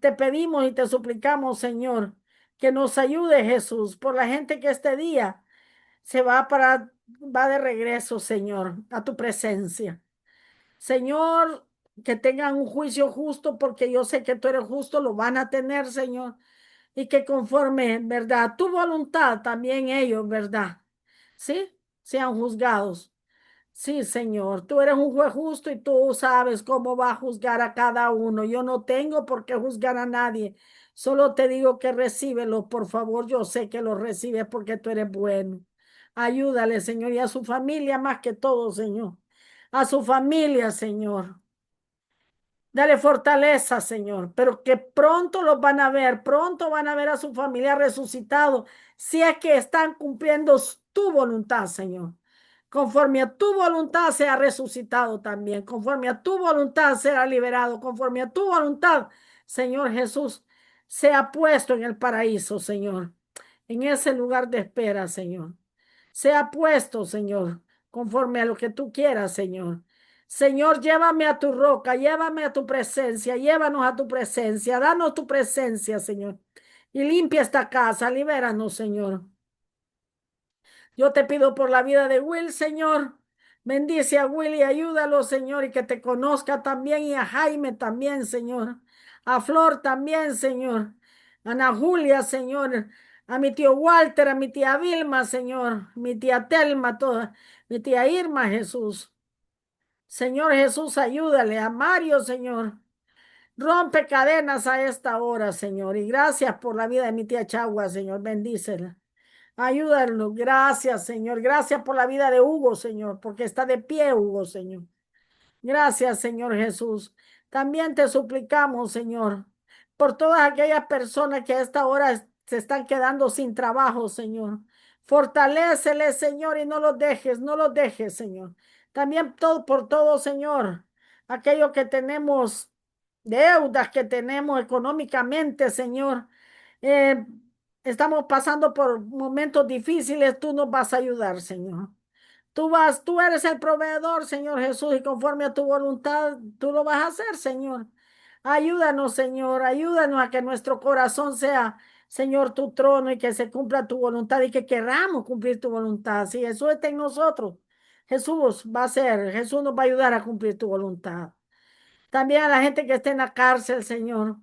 Te pedimos y te suplicamos, Señor, que nos ayude, Jesús, por la gente que este día va de regreso, Señor, a tu presencia. Señor, que tengan un juicio justo, porque yo sé que tú eres justo, lo van a tener, Señor, y que conforme, ¿verdad? Tu voluntad también ellos, ¿verdad? Sí, sean juzgados. Sí, Señor, tú eres un juez justo y tú sabes cómo va a juzgar a cada uno. Yo no tengo por qué juzgar a nadie. Solo te digo que recíbelo, por favor. Yo sé que lo recibes porque tú eres bueno. Ayúdale, Señor, y a su familia más que todo, Señor. A su familia, Señor. Dale fortaleza, Señor, pero que pronto los van a ver, pronto van a ver a su familia resucitado, si es que están cumpliendo tu voluntad, Señor. Conforme a tu voluntad sea resucitado también, conforme a tu voluntad sea liberado, conforme a tu voluntad, Señor Jesús, sea puesto en el paraíso, Señor, en ese lugar de espera, Señor. Sea puesto, Señor, conforme a lo que tú quieras, Señor. Señor, llévame a tu roca, llévame a tu presencia, llévanos a tu presencia, danos tu presencia, Señor. Y limpia esta casa, libéranos, Señor. Yo te pido por la vida de Will, Señor. Bendice a Will y ayúdalo, Señor, y que te conozca también, y a Jaime también, Señor. A Flor también, Señor. A Ana Julia, Señor. A mi tío Walter, a mi tía Vilma, Señor. Mi tía Telma, toda. Mi tía Irma, Jesús. Señor Jesús, ayúdale a Mario, Señor. Rompe cadenas a esta hora, Señor. Y gracias por la vida de mi tía Chagua, Señor. Bendícela. Ayúdalo. Gracias, Señor. Gracias por la vida de Hugo, Señor, porque está de pie, Hugo, Señor. Gracias, Señor Jesús. También te suplicamos, Señor, por todas aquellas personas que a esta hora se están quedando sin trabajo, Señor. Fortaléceles, Señor, y no los dejes, no los dejes, Señor. También todo por todo, Señor. Aquello que tenemos, deudas que tenemos económicamente, Señor. Eh, Estamos pasando por momentos difíciles, tú nos vas a ayudar, Señor. Tú eres el proveedor, Señor Jesús, y conforme a tu voluntad, tú lo vas a hacer, Señor. Ayúdanos, Señor, ayúdanos a que nuestro corazón sea Señor, tu trono y que se cumpla tu voluntad y que queramos cumplir tu voluntad. Si Jesús está en nosotros, Jesús va a ser, Jesús nos va a ayudar a cumplir tu voluntad. También a la gente que esté en la cárcel, Señor.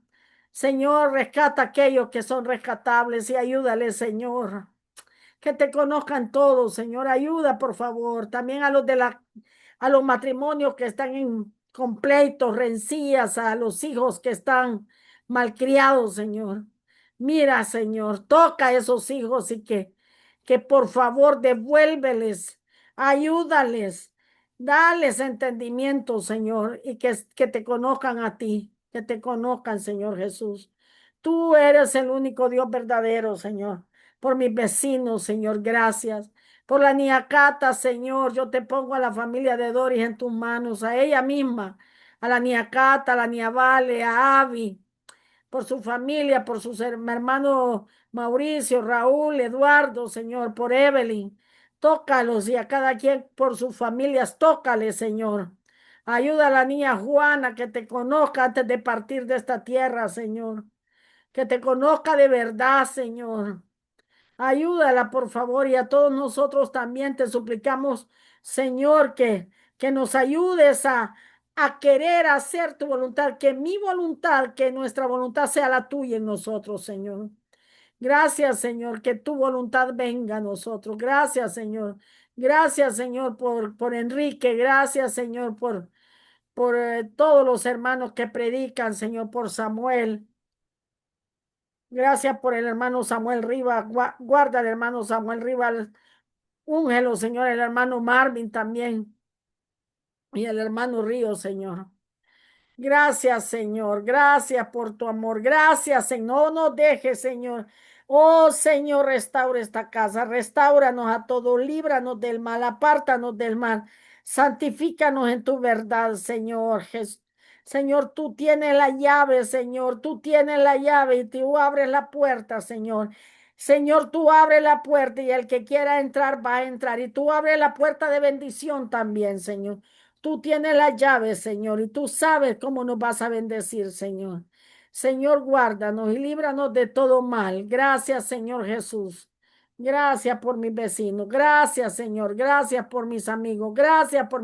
Señor, rescata a aquellos que son rescatables y ayúdale, Señor. Que te conozcan todos, Señor. Ayuda, por favor. También a los a los matrimonios que están en completos, rencillas, a los hijos que están malcriados, Señor. Mira, Señor, toca a esos hijos y que por favor devuélveles, ayúdales, dales entendimiento, Señor, y que te conozcan a ti, que te conozcan, Señor Jesús. Tú eres el único Dios verdadero, Señor. Por mis vecinos, Señor, gracias. Por la niña Cata, Señor, yo te pongo a la familia de Doris en tus manos, a ella misma, a la niña Cata, a la niña Vale, a Avi, por su familia, por sus hermanos Mauricio, Raúl, Eduardo, Señor, por Evelyn. Tócalos y a cada quien por sus familias, tócale, Señor. Ayuda a la niña Juana que te conozca antes de partir de esta tierra, Señor. Que te conozca de verdad, Señor. Ayúdala, por favor, y a todos nosotros también te suplicamos, Señor, que nos ayudes a querer hacer tu voluntad, que mi voluntad, que nuestra voluntad sea la tuya en nosotros, Señor. Gracias, Señor, que tu voluntad venga a nosotros. Gracias, Señor. Gracias, Señor, por Enrique. Gracias, Señor, por todos los hermanos que predican, Señor, por Samuel. Gracias por el hermano Samuel Rivas. Guarda al hermano Samuel Rivas. Úngelo, Señor, el hermano Marvin también. Y el hermano Río, Señor. Gracias, Señor. Gracias por tu amor. Gracias, Señor. No nos dejes, Señor. Oh, Señor, restaura esta casa. Restáuranos a todos. Líbranos del mal. Apártanos del mal. Santifícanos en tu verdad, Señor. Señor, tú tienes la llave, Señor. Tú tienes la llave y tú abres la puerta, Señor. Señor, tú abres la puerta y el que quiera entrar va a entrar. Y tú abres la puerta de bendición también, Señor. Tú tienes la llave, Señor, y tú sabes cómo nos vas a bendecir, Señor. Señor, guárdanos y líbranos de todo mal. Gracias, Señor Jesús. Gracias por mis vecinos. Gracias, Señor. Gracias por mis amigos. Gracias por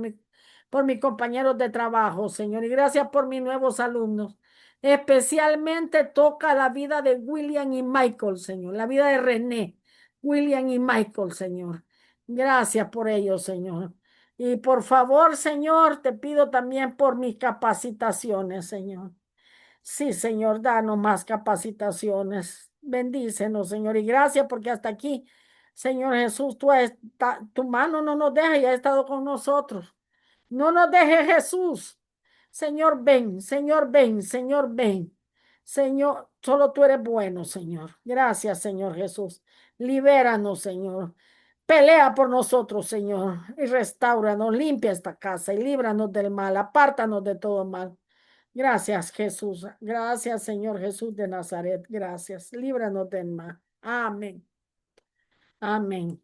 mis compañeros de trabajo, Señor. Y gracias por mis nuevos alumnos. Especialmente toca la vida de William y Michael, Señor. La vida de René, William y Michael, Señor. Gracias por ellos, Señor. Y por favor, Señor, te pido también por mis capacitaciones, Señor. Sí, Señor, danos más capacitaciones. Bendícenos, Señor. Y gracias porque hasta aquí, Señor Jesús, tu mano no nos deja y ha estado con nosotros. No nos deje Jesús. Señor, ven, Señor, ven, Señor, ven. Señor, solo tú eres bueno, Señor. Gracias, Señor Jesús. Libéranos, Señor. Pelea por nosotros, Señor, y restauranos, limpia esta casa y líbranos del mal, apártanos de todo mal. Gracias, Jesús. Gracias, Señor Jesús de Nazaret. Gracias. Líbranos del mal. Amén. Amén.